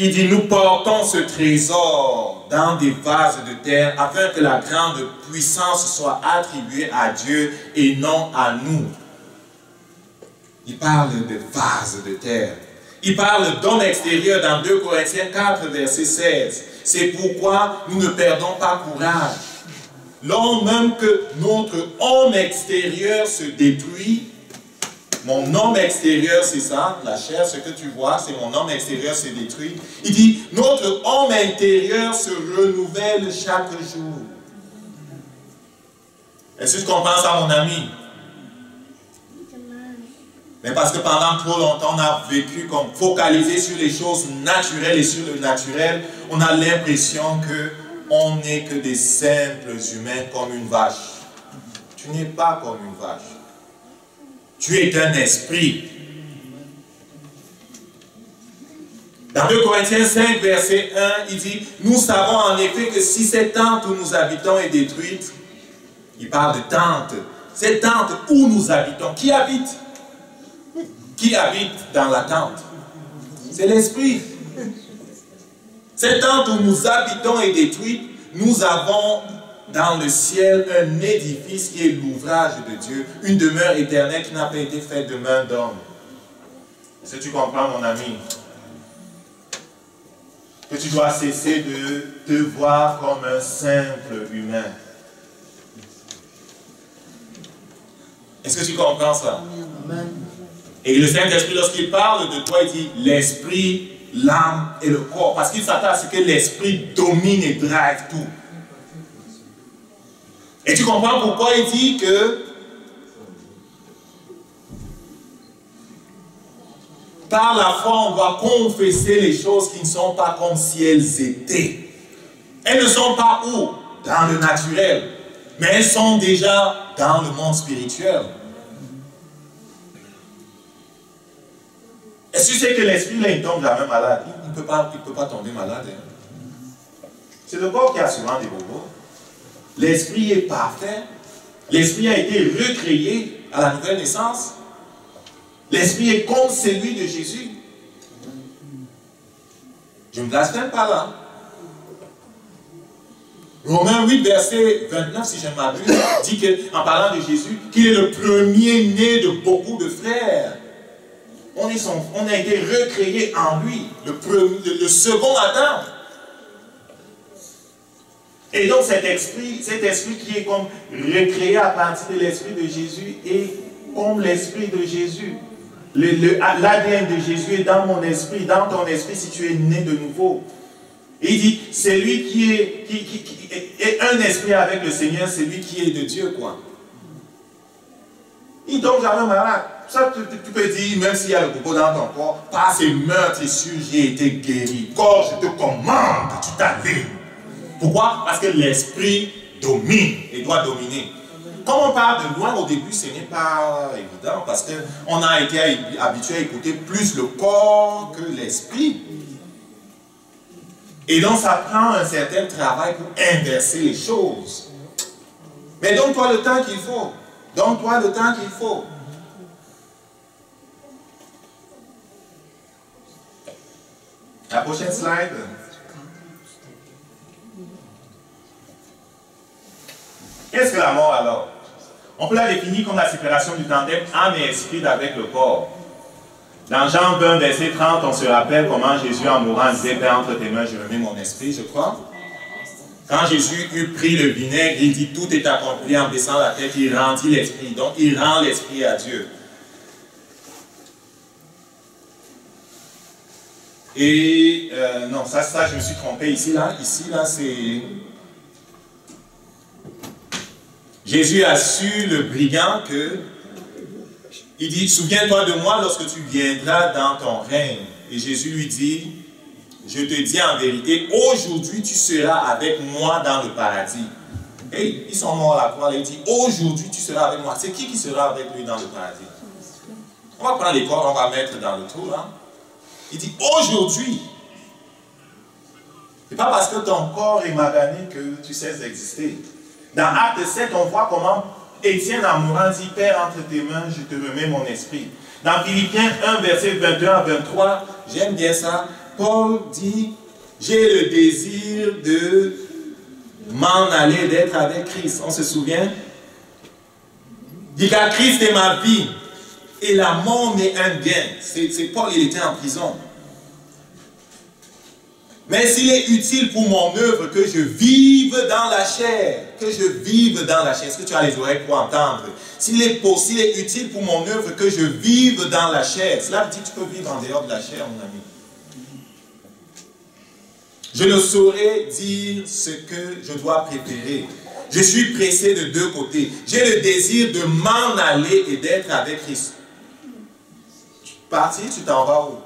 Il dit, nous portons ce trésor dans des vases de terre afin que la grande puissance soit attribuée à Dieu et non à nous. Il parle de vases de terre. Il parle d'homme extérieur dans 2 Corinthiens 4, verset 16. C'est pourquoi nous ne perdons pas courage. Lors même que notre homme extérieur se détruit, mon homme extérieur, c'est ça, la chair, ce que tu vois, c'est mon homme extérieur se détruit. Il dit, notre homme intérieur se renouvelle chaque jour. Est-ce que tu comprends ça, mon ami? Mais parce que pendant trop longtemps, on a vécu comme focalisé sur les choses naturelles et sur le naturel, on a l'impression qu'on n'est que des simples humains comme une vache. Tu n'es pas comme une vache. Tu es un esprit. Dans 2 Corinthiens 5, verset 1, il dit, nous savons en effet que si cette tente où nous habitons est détruite, il parle de tente, cette tente où nous habitons, qui habite? Qui habite dans la tente? C'est l'esprit. Cette tente où nous habitons est détruite, nous avons dans le ciel un édifice qui est l'ouvrage de Dieu, une demeure éternelle qui n'a pas été faite de main d'homme. Est-ce que tu comprends, mon ami? Que tu dois cesser de te voir comme un simple humain. Est-ce que tu comprends ça? Amen. Et le Saint-Esprit, lorsqu'il parle de toi, il dit l'esprit, l'âme et le corps. Parce qu'il s'attend à ce que l'esprit domine et drive tout. Et tu comprends pourquoi il dit que par la foi, on doit confesser les choses qui ne sont pas comme si elles étaient. Elles ne sont pas où? Dans le naturel. Mais elles sont déjà dans le monde spirituel. Est-ce que tu sais que l'esprit, là, il tombe jamais malade? Il ne peut pas tomber malade. Hein? C'est le corps qui a souvent des bobos. L'esprit est parfait. L'esprit a été recréé à la nouvelle naissance. L'esprit est comme celui de Jésus. Je ne blasphème pas là. Romains 8, verset 29, si je ne m'abuse, dit que, en parlant de Jésus, qu'il est le premier-né de beaucoup de frères. On a été recréé en lui, le second Adam. Et donc cet esprit qui est comme recréé à partir de l'esprit de Jésus est comme l'esprit de Jésus. L'ADN de Jésus est dans mon esprit, dans ton esprit si tu es né de nouveau. Et il dit, celui qui est un esprit avec le Seigneur, c'est lui qui est de Dieu, quoi. Il ne tombe jamais malade. Ça, tu peux dire, même s'il y a le bobo dans ton corps, par ces meurtrissures, j'ai été guéri. Corps, je te commande, tu t'allumes. Pourquoi? Parce que l'esprit domine et doit dominer. Quand on parle de loin, au début, ce n'est pas évident parce qu'on a été habitué à écouter plus le corps que l'esprit. Et donc, ça prend un certain travail pour inverser les choses. Mais donne-toi le temps qu'il faut. Donne-toi le temps qu'il faut. La prochaine slide. Qu'est-ce que la mort alors? On peut la définir comme la séparation du tandem âme et esprit avec le corps. Dans Jean 20, verset 30, on se rappelle comment Jésus en mourant disait, Père, entre tes mains, je remets mon esprit, je crois. Quand Jésus eut pris le vinaigre, il dit, tout est accompli en baissant la tête, il rendit l'esprit. Donc, il rend l'esprit à Dieu. Et, non, ça, je me suis trompé ici, là, c'est... Jésus a su le brigand que, il dit, souviens-toi de moi lorsque tu viendras dans ton règne. Et Jésus lui dit, je te dis en vérité, aujourd'hui tu seras avec moi dans le paradis. Et ils sont morts à la croix, là, il dit, aujourd'hui tu seras avec moi. C'est qui sera avec lui dans le paradis? On va prendre les corps, on va mettre dans le trou, là. Il dit, aujourd'hui. C'est pas parce que ton corps est magané que tu cesses d'exister. Dans Acte 7, on voit comment Étienne en mourant dit, Père, entre tes mains, je te remets mon esprit. Dans Philippiens 1, verset 21 à 23, j'aime bien ça, Paul dit, j'ai le désir de m'en aller, d'être avec Christ. On se souvient? Il dit, car Christ est ma vie, et la mort m'est un gain. C'est Paul, il était en prison. Mais s'il est utile pour mon œuvre que je vive dans la chair, est-ce que tu as les oreilles pour entendre? S'il est utile pour mon œuvre que je vive dans la chair, cela veut dire que tu peux vivre en dehors de la chair, mon ami. Je ne saurais dire ce que je dois préférer. Je suis pressé de deux côtés. J'ai le désir de m'en aller et d'être avec Christ. Parti, tu t'en vas où?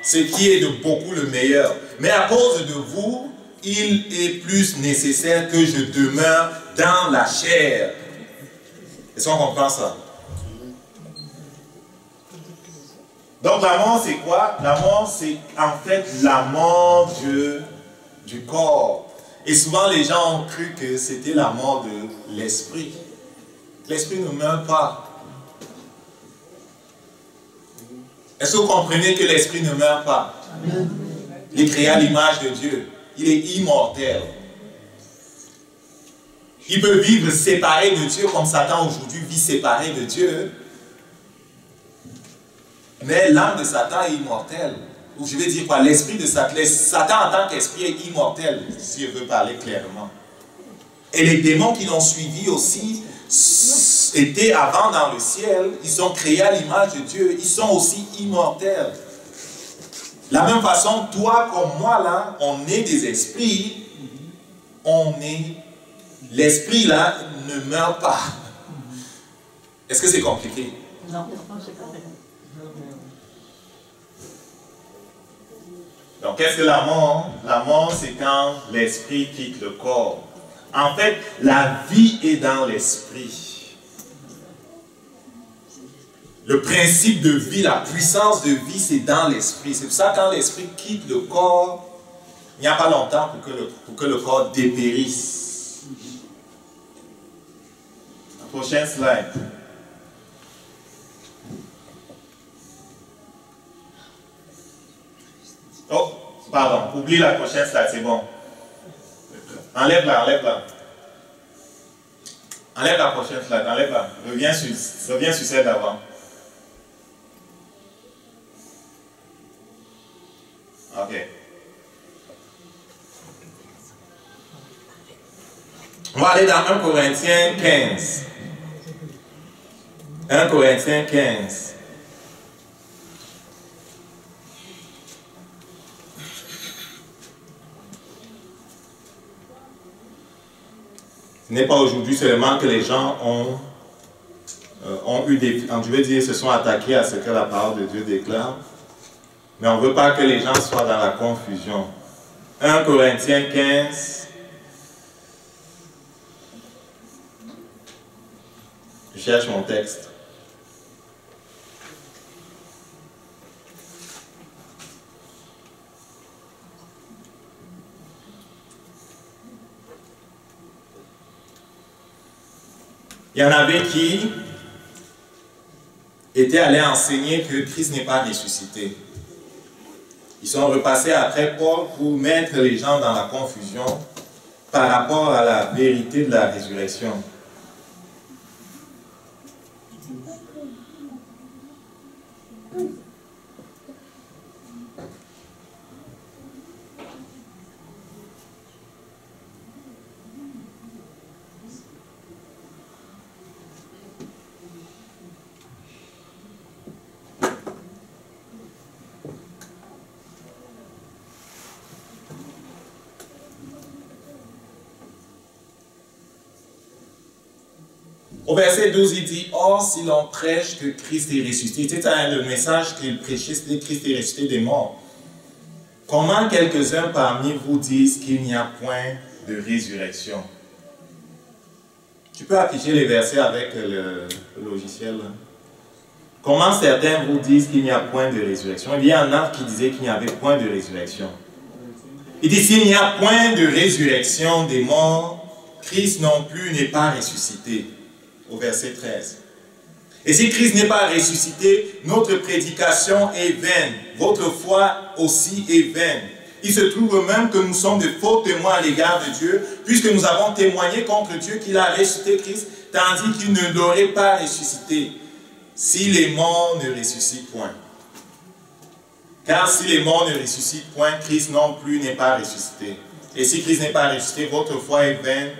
Ce qui est de beaucoup le meilleur. Mais à cause de vous, il est plus nécessaire que je demeure dans la chair. Est-ce qu'on comprend ça? Donc la mort, c'est quoi? La mort, c'est en fait la mort du corps. Et souvent, les gens ont cru que c'était la mort de l'esprit. L'esprit ne meurt pas. Est-ce que vous comprenez que l'esprit ne meurt pas? Il est créé à l'image de Dieu. il est immortel. Il peut vivre séparé de Dieu comme Satan aujourd'hui vit séparé de Dieu. Mais l'âme de Satan est immortelle. Ou je vais dire quoi? L'esprit de Satan. Satan en tant qu'esprit est immortel, si je veux parler clairement. Et les démons qui l'ont suivi aussi étaient avant dans le ciel. Ils sont créés à l'image de Dieu. Ils sont aussi immortels. De la même façon, toi comme moi, là, on est des esprits. L'esprit, là, ne meurt pas. Est-ce que c'est compliqué? Non, c'est pas vrai. Donc, qu'est-ce que la mort? La mort, c'est quand l'esprit quitte le corps. En fait, la vie est dans l'esprit. Le principe de vie, la puissance de vie, c'est dans l'esprit. C'est pour ça que quand l'esprit quitte le corps, il n'y a pas longtemps pour que le corps dépérisse. La prochaine slide. Oh, pardon, oublie la prochaine slide, c'est bon. Enlève-la, enlève-la. Enlève la prochaine slide, enlève-la. Reviens sur celle d'avant. Ok. On va aller dans 1 Corinthiens 15. 1 Corinthiens 15. Ce n'est pas aujourd'hui seulement que les gens ont eu des... Je veux dire, se sont attaqués à ce que la parole de Dieu déclare. Mais on ne veut pas que les gens soient dans la confusion. 1 Corinthiens 15. Je cherche mon texte. Il y en avait qui étaient allés enseigner que Christ n'est pas ressuscité. Ils sont repassés après Paul pour mettre les gens dans la confusion par rapport à la vérité de la résurrection. Au verset 12, il dit, « Or, si l'on prêche que Christ est ressuscité, » c'est le message qu'il prêchait, c'était Christ est ressuscité des morts. Comment quelques-uns parmi vous disent qu'il n'y a point de résurrection? Tu peux afficher les versets avec le logiciel. Là. Comment certains vous disent qu'il n'y a point de résurrection? Il y en a qui disaient qu'il n'y avait point de résurrection. Il dit, s'il n'y a point de résurrection des morts, Christ non plus n'est pas ressuscité. Au verset 13. Et si Christ n'est pas ressuscité, notre prédication est vaine. Votre foi aussi est vaine. Il se trouve même que nous sommes de faux témoins à l'égard de Dieu, puisque nous avons témoigné contre Dieu qu'il a ressuscité Christ, tandis qu'il ne l'aurait pas ressuscité, si les morts ne ressuscitent point. Car si les morts ne ressuscitent point, Christ non plus n'est pas ressuscité. Et si Christ n'est pas ressuscité, votre foi est vaine,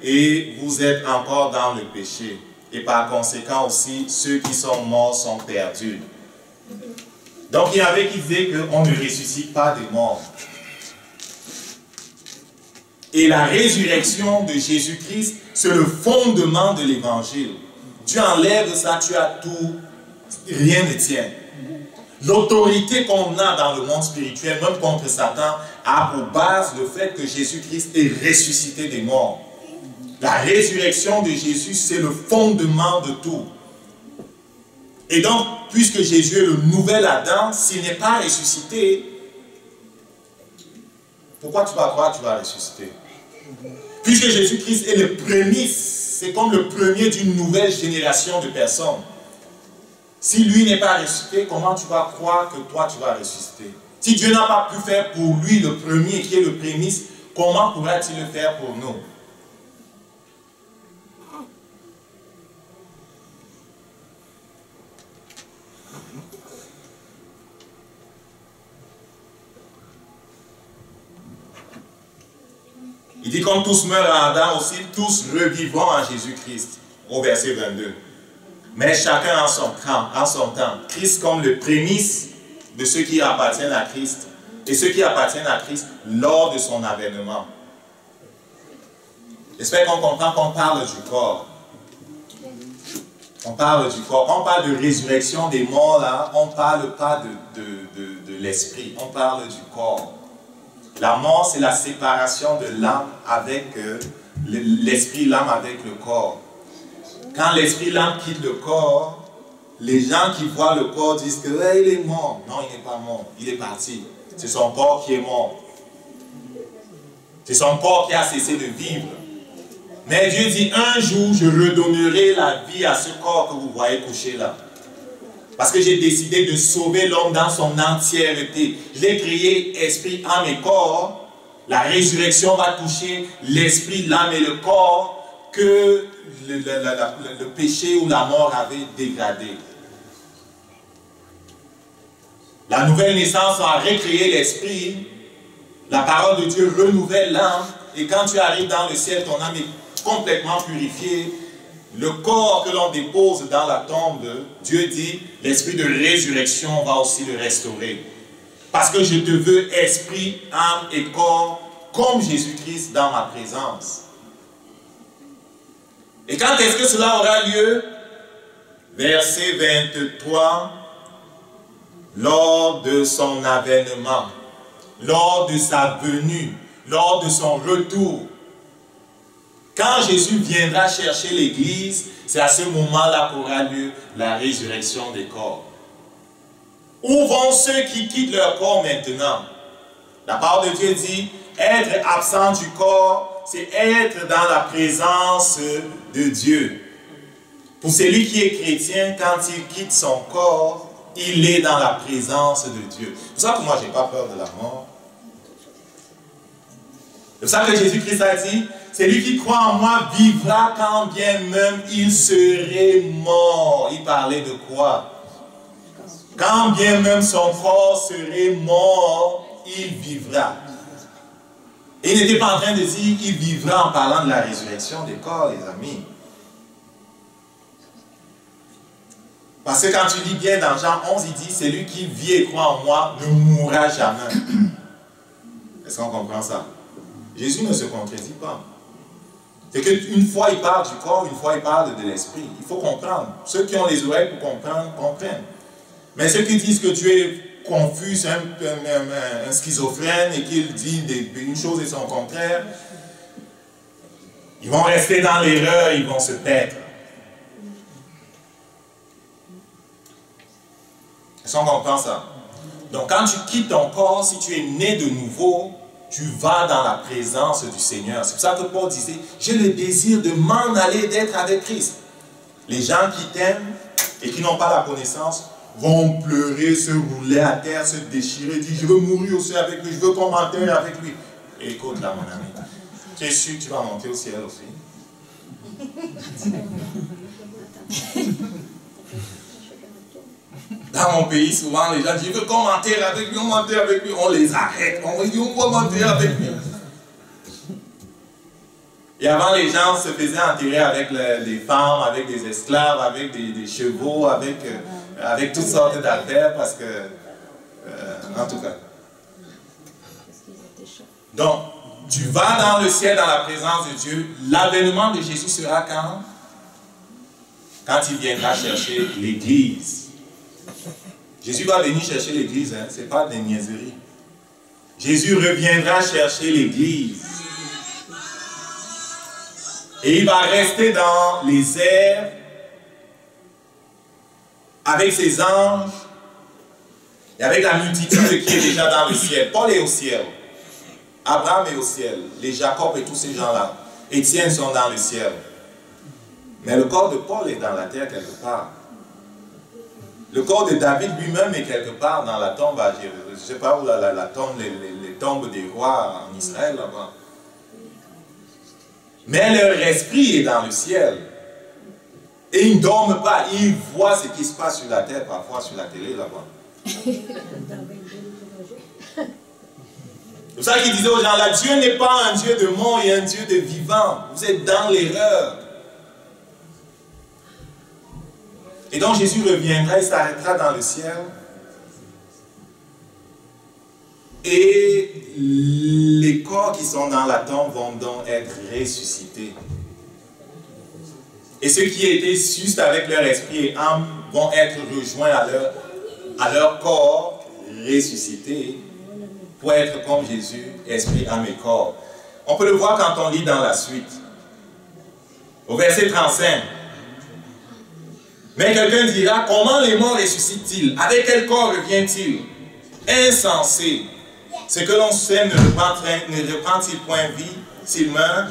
et vous êtes encore dans le péché. Et par conséquent aussi, ceux qui sont morts sont perdus. Donc il y avait qui disaient qu'on ne ressuscite pas des morts. Et la résurrection de Jésus-Christ, c'est le fondement de l'évangile. Tu enlèves ça, tu as tout, rien ne tient. L'autorité qu'on a dans le monde spirituel, même contre Satan, a pour base le fait que Jésus-Christ est ressuscité des morts. La résurrection de Jésus, c'est le fondement de tout. Et donc, puisque Jésus est le nouvel Adam, s'il n'est pas ressuscité, pourquoi tu vas croire que tu vas ressusciter? Puisque Jésus-Christ est le premier, c'est comme le premier d'une nouvelle génération de personnes. Si lui n'est pas ressuscité, comment tu vas croire que toi tu vas ressusciter? Si Dieu n'a pas pu faire pour lui le premier qui est le prémisse, comment pourra-t-il le faire pour nous? Il dit comme tous meurent en Adam, aussi tous revivront en Jésus-Christ, au verset 22. Mais chacun en son temps. Christ comme le prémisse de ceux qui appartiennent à Christ, et ceux qui appartiennent à Christ lors de son avènement. J'espère qu'on comprend qu'on parle du corps. On parle du corps. Quand on parle de résurrection des morts, là, on ne parle pas de l'esprit, on parle du corps. La mort, c'est la séparation de l'âme avec l'esprit, l'âme avec le corps. Quand l'esprit, l'âme quitte le corps, les gens qui voient le corps disent que il est mort. Non, il n'est pas mort, il est parti. C'est son corps qui est mort. C'est son corps qui a cessé de vivre. Mais Dieu dit, un jour, je redonnerai la vie à ce corps que vous voyez couché là. Parce que j'ai décidé de sauver l'homme dans son entièreté. Je l'ai créé esprit, âme et corps. La résurrection va toucher l'esprit, l'âme et le corps que le péché ou la mort avait dégradé. La nouvelle naissance va recréer l'esprit. La parole de Dieu renouvelle l'âme. Et quand tu arrives dans le ciel, ton âme est complètement purifiée. Le corps que l'on dépose dans la tombe, Dieu dit, l'esprit de résurrection va aussi le restaurer. Parce que je te veux esprit, âme et corps, comme Jésus-Christ dans ma présence. Et quand est-ce que cela aura lieu? Verset 23, lors de son avènement, lors de sa venue, lors de son retour. Quand Jésus viendra chercher l'Église, c'est à ce moment-là qu'aura lieu la résurrection des corps. Où vont ceux qui quittent leur corps maintenant? La parole de Dieu dit, être absent du corps, c'est être dans la présence de Dieu. Pour celui qui est chrétien, quand il quitte son corps, il est dans la présence de Dieu. C'est pour ça que moi, je n'ai pas peur de la mort. C'est pour ça que Jésus-Christ a dit, celui qui croit en moi vivra quand bien même il serait mort. Il parlait de quoi? Quand bien même son corps serait mort, il vivra. Et il n'était pas en train de dire il vivra en parlant de la résurrection des corps, les amis. Parce que quand tu lis bien dans Jean 11, il dit celui qui vit et croit en moi ne mourra jamais. Est-ce qu'on comprend ça? Jésus ne se contredit pas. C'est qu'une fois il parle du corps, une fois il parle de l'esprit. Il faut comprendre. Ceux qui ont les oreilles pour comprendre, comprennent. Mais ceux qui disent que tu es confus, un schizophrène et qu'il dit une chose et son contraire, ils vont rester dans l'erreur, ils vont se perdre. Est-ce qu'on comprend ça? Donc quand tu quittes ton corps, si tu es né de nouveau, tu vas dans la présence du Seigneur. C'est pour ça que Paul disait, j'ai le désir de m'en aller, d'être avec Christ. Les gens qui t'aiment et qui n'ont pas la connaissance vont pleurer, se rouler à terre, se déchirer, dire, je veux mourir aussi avec lui, je veux qu'on m'enterre avec lui. Et écoute là, mon ami, tu es sûr que tu vas monter au ciel aussi? Dans mon pays, souvent, les gens disent, je veux qu'on m'enterre avec lui, on m'enterre avec lui. On les arrête, on dit, on va m'enterrer avec lui. Et avant, les gens se faisaient enterrer avec des femmes, avec des esclaves, avec des chevaux, avec toutes sortes d'affaires, parce que, en tout cas. Donc, tu vas dans le ciel, dans la présence de Dieu. L'avènement de Jésus sera quand? Quand il viendra chercher l'Église. Jésus va venir chercher l'Église, hein? Ce n'est pas des niaiseries. Jésus reviendra chercher l'Église. Et il va rester dans les airs avec ses anges et avec la multitude qui est déjà dans le ciel. Paul est au ciel. Abraham est au ciel. Les Jacob et tous ces gens-là. Étienne sont dans le ciel. Mais le corps de Paul est dans la terre quelque part. Le corps de David lui-même est quelque part dans la tombe, je ne sais pas où, la tombe, les tombes des rois en Israël là-bas. Mais leur esprit est dans le ciel. Et ils ne dorment pas, ils voient ce qui se passe sur la terre, parfois sur la télé là-bas. C'est pour ça qu'il disait aux gens là, Dieu n'est pas un Dieu de mort et un Dieu de vivant. Vous êtes dans l'erreur. Et donc Jésus reviendra, il s'arrêtera dans le ciel. Et les corps qui sont dans la tombe vont donc être ressuscités. Et ceux qui étaient juste avec leur esprit et âme vont être rejoints à leur corps ressuscité pour être comme Jésus, esprit, âme et corps. On peut le voir quand on lit dans la suite. Au verset 35. Mais quelqu'un dira, comment les morts ressuscitent-ils? Avec quel corps revient-il? Insensé. Ce que l'on sème ne reprend-il point vie s'il meurt?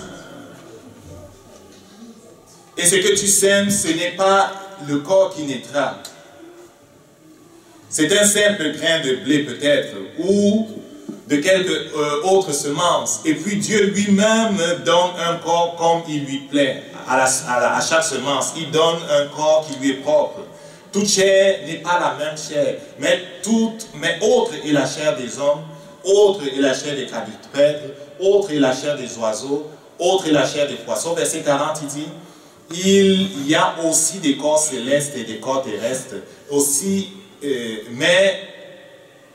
Et ce que tu sèmes, ce n'est pas le corps qui naîtra. C'est un simple grain de blé peut-être, ou de quelque autre semence. Et puis Dieu lui-même donne un corps comme il lui plaît. À chaque semence, il donne un corps qui lui est propre. Toute chair n'est pas la même chair, mais autre est la chair des hommes, autre est la chair des quadrupèdes, autre est la chair des oiseaux, autre est la chair des poissons. Verset 40, il dit, il y a aussi des corps célestes et des corps terrestres, mais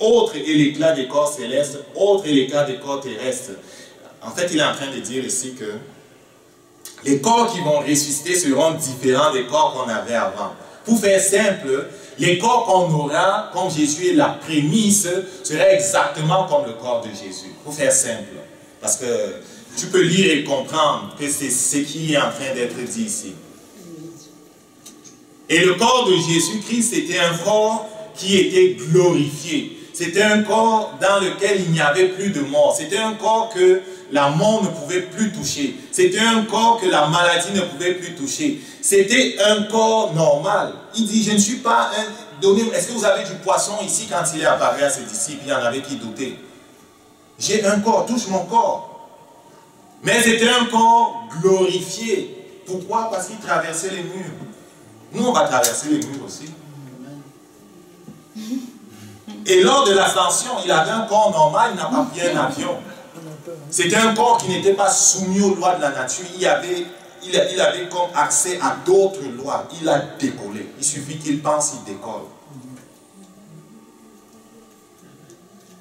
autre est l'éclat des corps célestes, autre est l'éclat des corps terrestres. En fait, il est en train de dire ici que les corps qui vont ressusciter seront différents des corps qu'on avait avant. Pour faire simple, les corps qu'on aura, comme Jésus est la prémisse, seraient exactement comme le corps de Jésus. Pour faire simple. Parce que tu peux lire et comprendre que c'est ce qui est en train d'être dit ici. Et le corps de Jésus-Christ, c'était un corps qui était glorifié. C'était un corps dans lequel il n'y avait plus de mort. C'était un corps que la mort ne pouvait plus toucher. C'était un corps que la maladie ne pouvait plus toucher. C'était un corps normal. Il dit, je ne suis pas un... Est-ce que vous avez du poisson ici quand il est apparu à ses disciples? Il y en avait qui doutaient. J'ai un corps, touche mon corps. Mais c'était un corps glorifié. Pourquoi? Parce qu'il traversait les murs. Nous, on va traverser les murs aussi. Et lors de l'ascension, il avait un corps normal, il n'a pas pris un avion. C'était un corps qui n'était pas soumis aux lois de la nature. Il avait comme accès à d'autres lois. Il a décollé. Il suffit qu'il pense, il décolle.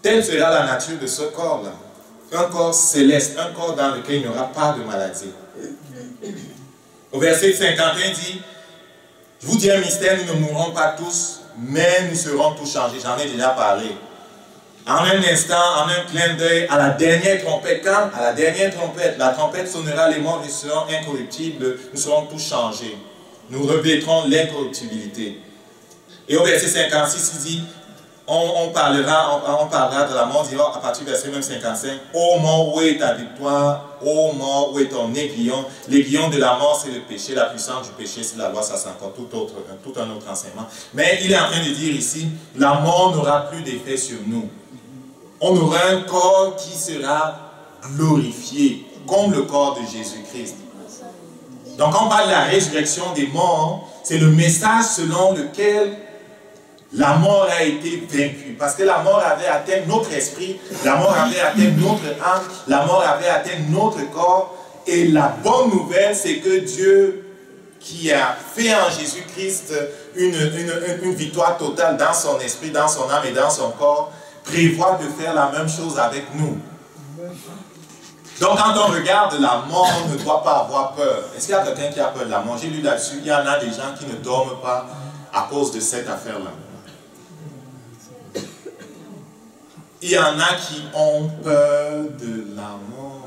Telle sera la nature de ce corps-là. Un corps céleste, un corps dans lequel il n'y aura pas de maladie. Au verset 51 dit, je vous dis un mystère, nous ne mourrons pas tous, mais nous serons tous changés. J'en ai déjà parlé. En un instant, en un clin d'œil, à la dernière trompette, quand à la dernière trompette, la trompette sonnera, les morts seront incorruptibles, nous serons tous changés. Nous revêtrons l'incorruptibilité. Et au verset 56, il dit, on parlera de la mort, à partir du verset même 55, ô mort, où est ta victoire? Ô mort, où est ton aiguillon? L'aiguillon de la mort, c'est le péché, la puissance du péché, c'est la loi, ça c'est encore tout un autre enseignement. Mais il est en train de dire ici, la mort n'aura plus d'effet sur nous. On aura un corps qui sera glorifié, comme le corps de Jésus-Christ. Donc quand on parle de la résurrection des morts, c'est le message selon lequel la mort a été vaincue. Parce que la mort avait atteint notre esprit, la mort avait atteint notre âme, la mort avait atteint notre corps. Et la bonne nouvelle, c'est que Dieu, qui a fait en Jésus-Christ une victoire totale dans son esprit, dans son âme et dans son corps, prévoit de faire la même chose avec nous. Donc quand on regarde la mort, on ne doit pas avoir peur. Est-ce qu'il y a quelqu'un qui a peur de la mort? J'ai lu là-dessus, il y en a des gens qui ne dorment pas à cause de cette affaire-là. Il y en a qui ont peur de la mort.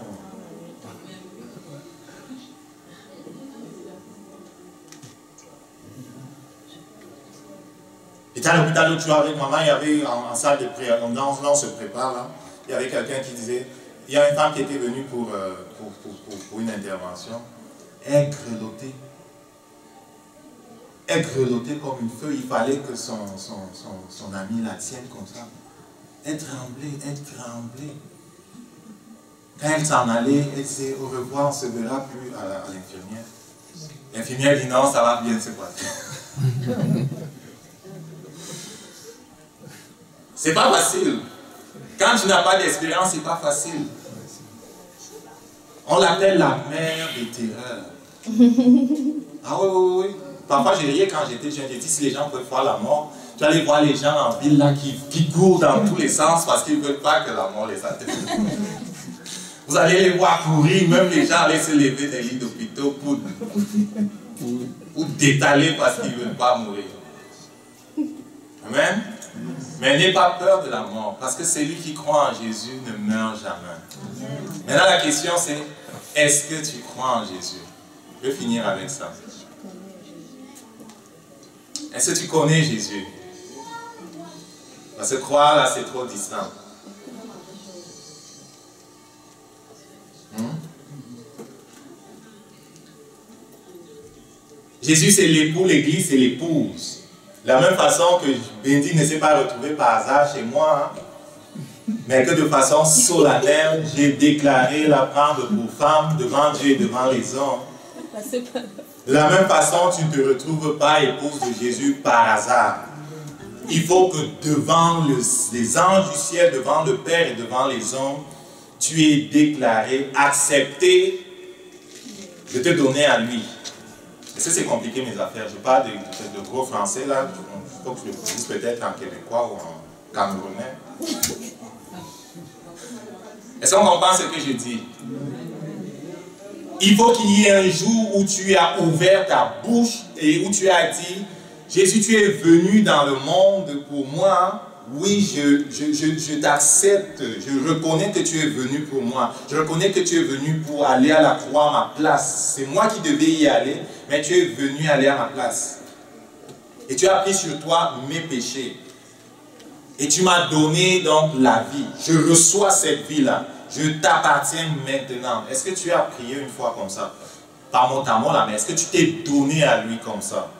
J'étais à l'hôpital l'autre jour avec maman, il y avait en salle de prière, on se prépare là, il y avait quelqu'un qui disait, il y a une femme qui était venue pour une intervention, elle grelottait. Elle grelottait comme une feuille. Il fallait que son ami la tienne comme ça. Elle tremblait, elle tremblait. Quand elle s'en allait, elle disait au revoir, on ne se verra plus à l'infirmière. L'infirmière dit non, ça va bien se passer. C'est pas facile. Quand tu n'as pas d'expérience, c'est pas facile. On l'appelle la mère des terreurs. Ah oui. Parfois, j'ai riais quand j'étais jeune. J'ai dit, si les gens peuvent voir la mort, tu allais voir les gens en ville là qui courent dans tous les sens parce qu'ils ne veulent pas que la mort les atteigne. Vous allez les voir courir, même les gens allaient se lever des lits d'hôpitaux pour détaler parce qu'ils ne veulent pas mourir. Amen. Mais n'aie pas peur de la mort, parce que celui qui croit en Jésus ne meurt jamais. Maintenant la question c'est, est-ce que tu crois en Jésus? Je vais finir avec ça. Est-ce que tu connais Jésus? Parce que croire là c'est trop distant. Jésus c'est l'époux, l'église c'est l'épouse. De la même façon que Bendy ne s'est pas retrouvé par hasard chez moi, mais que de façon solennelle, j'ai déclaré la prendre pour femme devant Dieu et devant les hommes. De la même façon, tu ne te retrouves pas épouse de Jésus par hasard. Il faut que devant les anges du ciel, devant le Père et devant les hommes, tu aies déclaré, accepté de te donner à lui. Est-ce que c'est compliqué mes affaires? Je parle de gros français là, il faut que je le dise peut-être en québécois ou en camerounais. Est-ce qu'on comprend ce que je dis? Il faut qu'il y ait un jour où tu as ouvert ta bouche et où tu as dit, Jésus, tu es venu dans le monde pour moi. Oui, je t'accepte, je reconnais que tu es venu pour moi. Je reconnais que tu es venu pour aller à la croix à ma place. C'est moi qui devais y aller, mais tu es venu aller à ma place. Et tu as pris sur toi mes péchés. Et tu m'as donné donc la vie. Je reçois cette vie-là. Je t'appartiens maintenant. Est-ce que tu as prié une fois comme ça? Pas mot à mot là, mais est-ce que tu t'es donné à lui comme ça?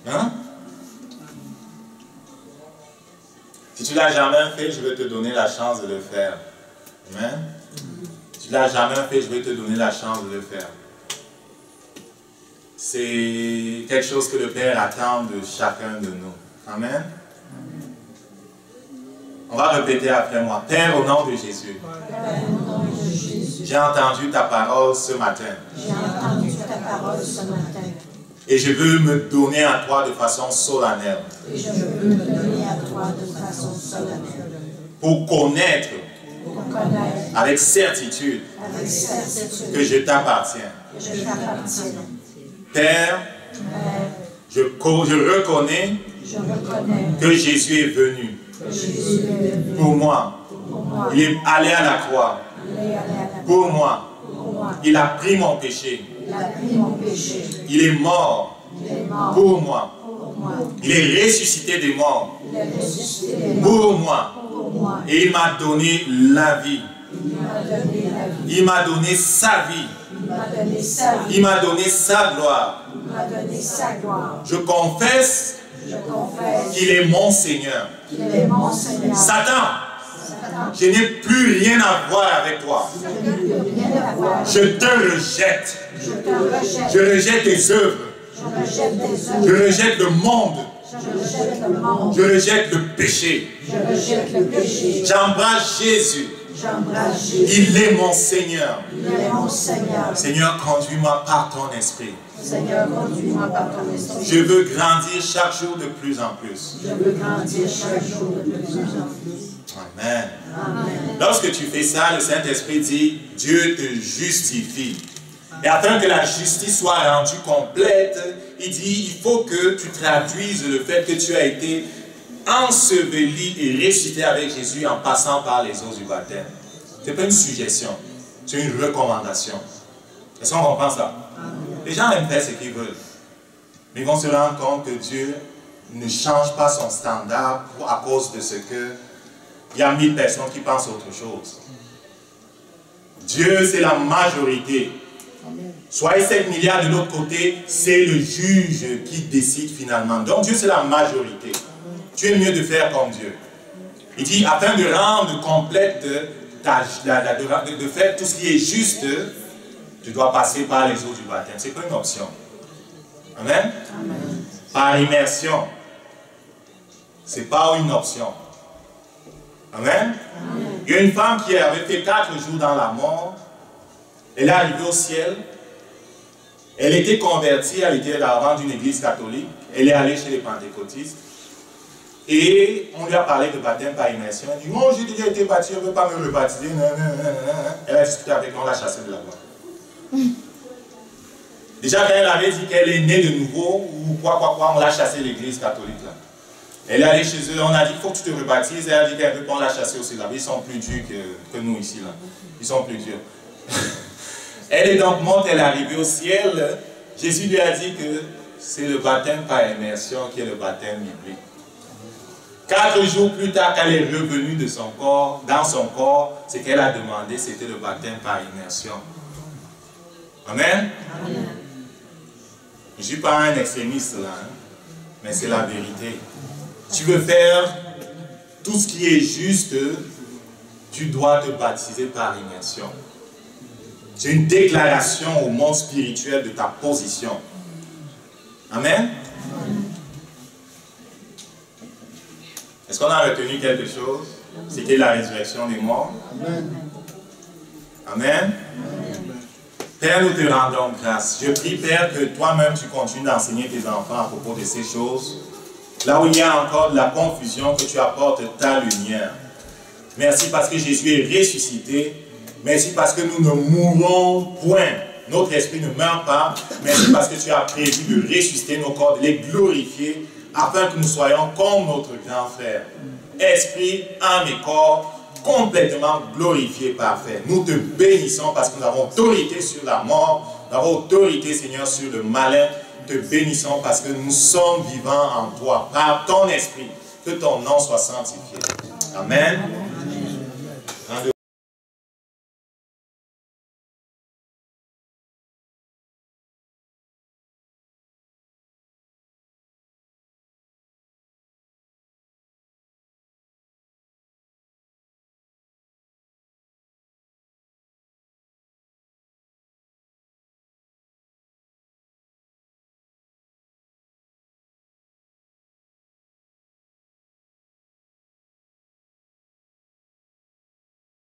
Hein? Si tu ne l'as jamais fait, je vais te donner la chance de le faire. Amen. Si tu ne l'as jamais fait, je vais te donner la chance de le faire. C'est quelque chose que le Père attend de chacun de nous. Amen. On va répéter après moi. Père, au nom de Jésus, j'ai entendu ta parole ce matin. Et je veux me donner à toi de façon solennelle. Pour connaître avec certitude que je t'appartiens. Père, je reconnais que Jésus est venu pour moi. Il est allé à la croix pour moi. Il a pris mon péché. Il est mort pour moi. Il est ressuscité des morts pour moi. Et il m'a donné la vie. Il m'a donné sa vie. Il m'a donné sa gloire. Je confesse qu'il est mon Seigneur. Satan, je n'ai plus rien à voir avec toi. Je te rejette. Je rejette tes œuvres. Je rejette le monde. Je rejette le péché. J'embrasse Jésus. Il est mon Seigneur. Seigneur, conduis-moi par ton esprit. Je veux grandir chaque jour de plus en plus. Amen. Lorsque tu fais ça, le Saint-Esprit dit, Dieu te justifie. Et afin que la justice soit rendue complète, il dit, il faut que tu traduises le fait que tu as été enseveli et ressuscité avec Jésus en passant par les eaux du baptême. Ce n'est pas une suggestion, c'est une recommandation. Est-ce qu'on comprend ça? Les gens aiment faire ce qu'ils veulent. Mais ils vont se rendre compte que Dieu ne change pas son standard à cause de ce que il y a 1000 personnes qui pensent autre chose. Dieu, c'est la majorité. Soyez 7 milliards de l'autre côté, c'est le juge qui décide finalement. Donc Dieu, c'est la majorité. Tu es mieux de faire comme Dieu. Il dit, afin de rendre complète, de faire tout ce qui est juste, tu dois passer par les eaux du baptême. C'est pas une option. Amen? Amen. Par immersion. C'est pas une option. Amen? Amen. Il y a une femme qui avait fait 4 jours dans la mort. Elle est arrivée au ciel. Elle était convertie, elle était avant d'une église catholique. Elle est allée chez les pentecôtistes. Et on lui a parlé de baptême par immersion. Elle dit, moi j'ai déjà été baptisé, je ne veux pas me rebaptiser. Elle a discuté avec nous, on l'a chassée de là-bas. Déjà quand elle avait dit qu'elle est née de nouveau, ou quoi, on l'a chassée de l'église catholique là. Elle est allée chez eux, on a dit, il faut que tu te rebaptises. Elle a dit qu'elle veut pas, on l'a chassée aussi là-bas. Ils sont plus durs que nous ici là. Ils sont plus durs. Elle est donc morte, elle est arrivée au ciel. Jésus lui a dit que c'est le baptême par immersion qui est le baptême biblique. 4 jours plus tard, qu'elle est revenue de son corps, dans son corps, ce qu'elle a demandé, c'était le baptême par immersion. Amen? Amen. Je ne suis pas un extrémiste là, hein, mais c'est la vérité. Tu veux faire tout ce qui est juste, tu dois te baptiser par immersion. C'est une déclaration au monde spirituel de ta position. Amen? Est-ce qu'on a retenu quelque chose? C'était la résurrection des morts. Amen. Amen. Père, nous te rendons grâce. Je prie, Père, que toi-même tu continues d'enseigner tes enfants à propos de ces choses. Là où il y a encore de la confusion, que tu apportes ta lumière. Merci parce que Jésus est ressuscité. Merci parce que nous ne mourrons point. Notre esprit ne meurt pas. Merci parce que tu as prévu de ressusciter nos corps, de les glorifier, afin que nous soyons comme notre grand frère. Esprit, âme et corps, complètement glorifiés, parfait. Nous te bénissons parce que nous avons autorité sur la mort, nous avons autorité, Seigneur, sur le malin. Nous te bénissons parce que nous sommes vivants en toi, par ton esprit. Que ton nom soit sanctifié. Amen.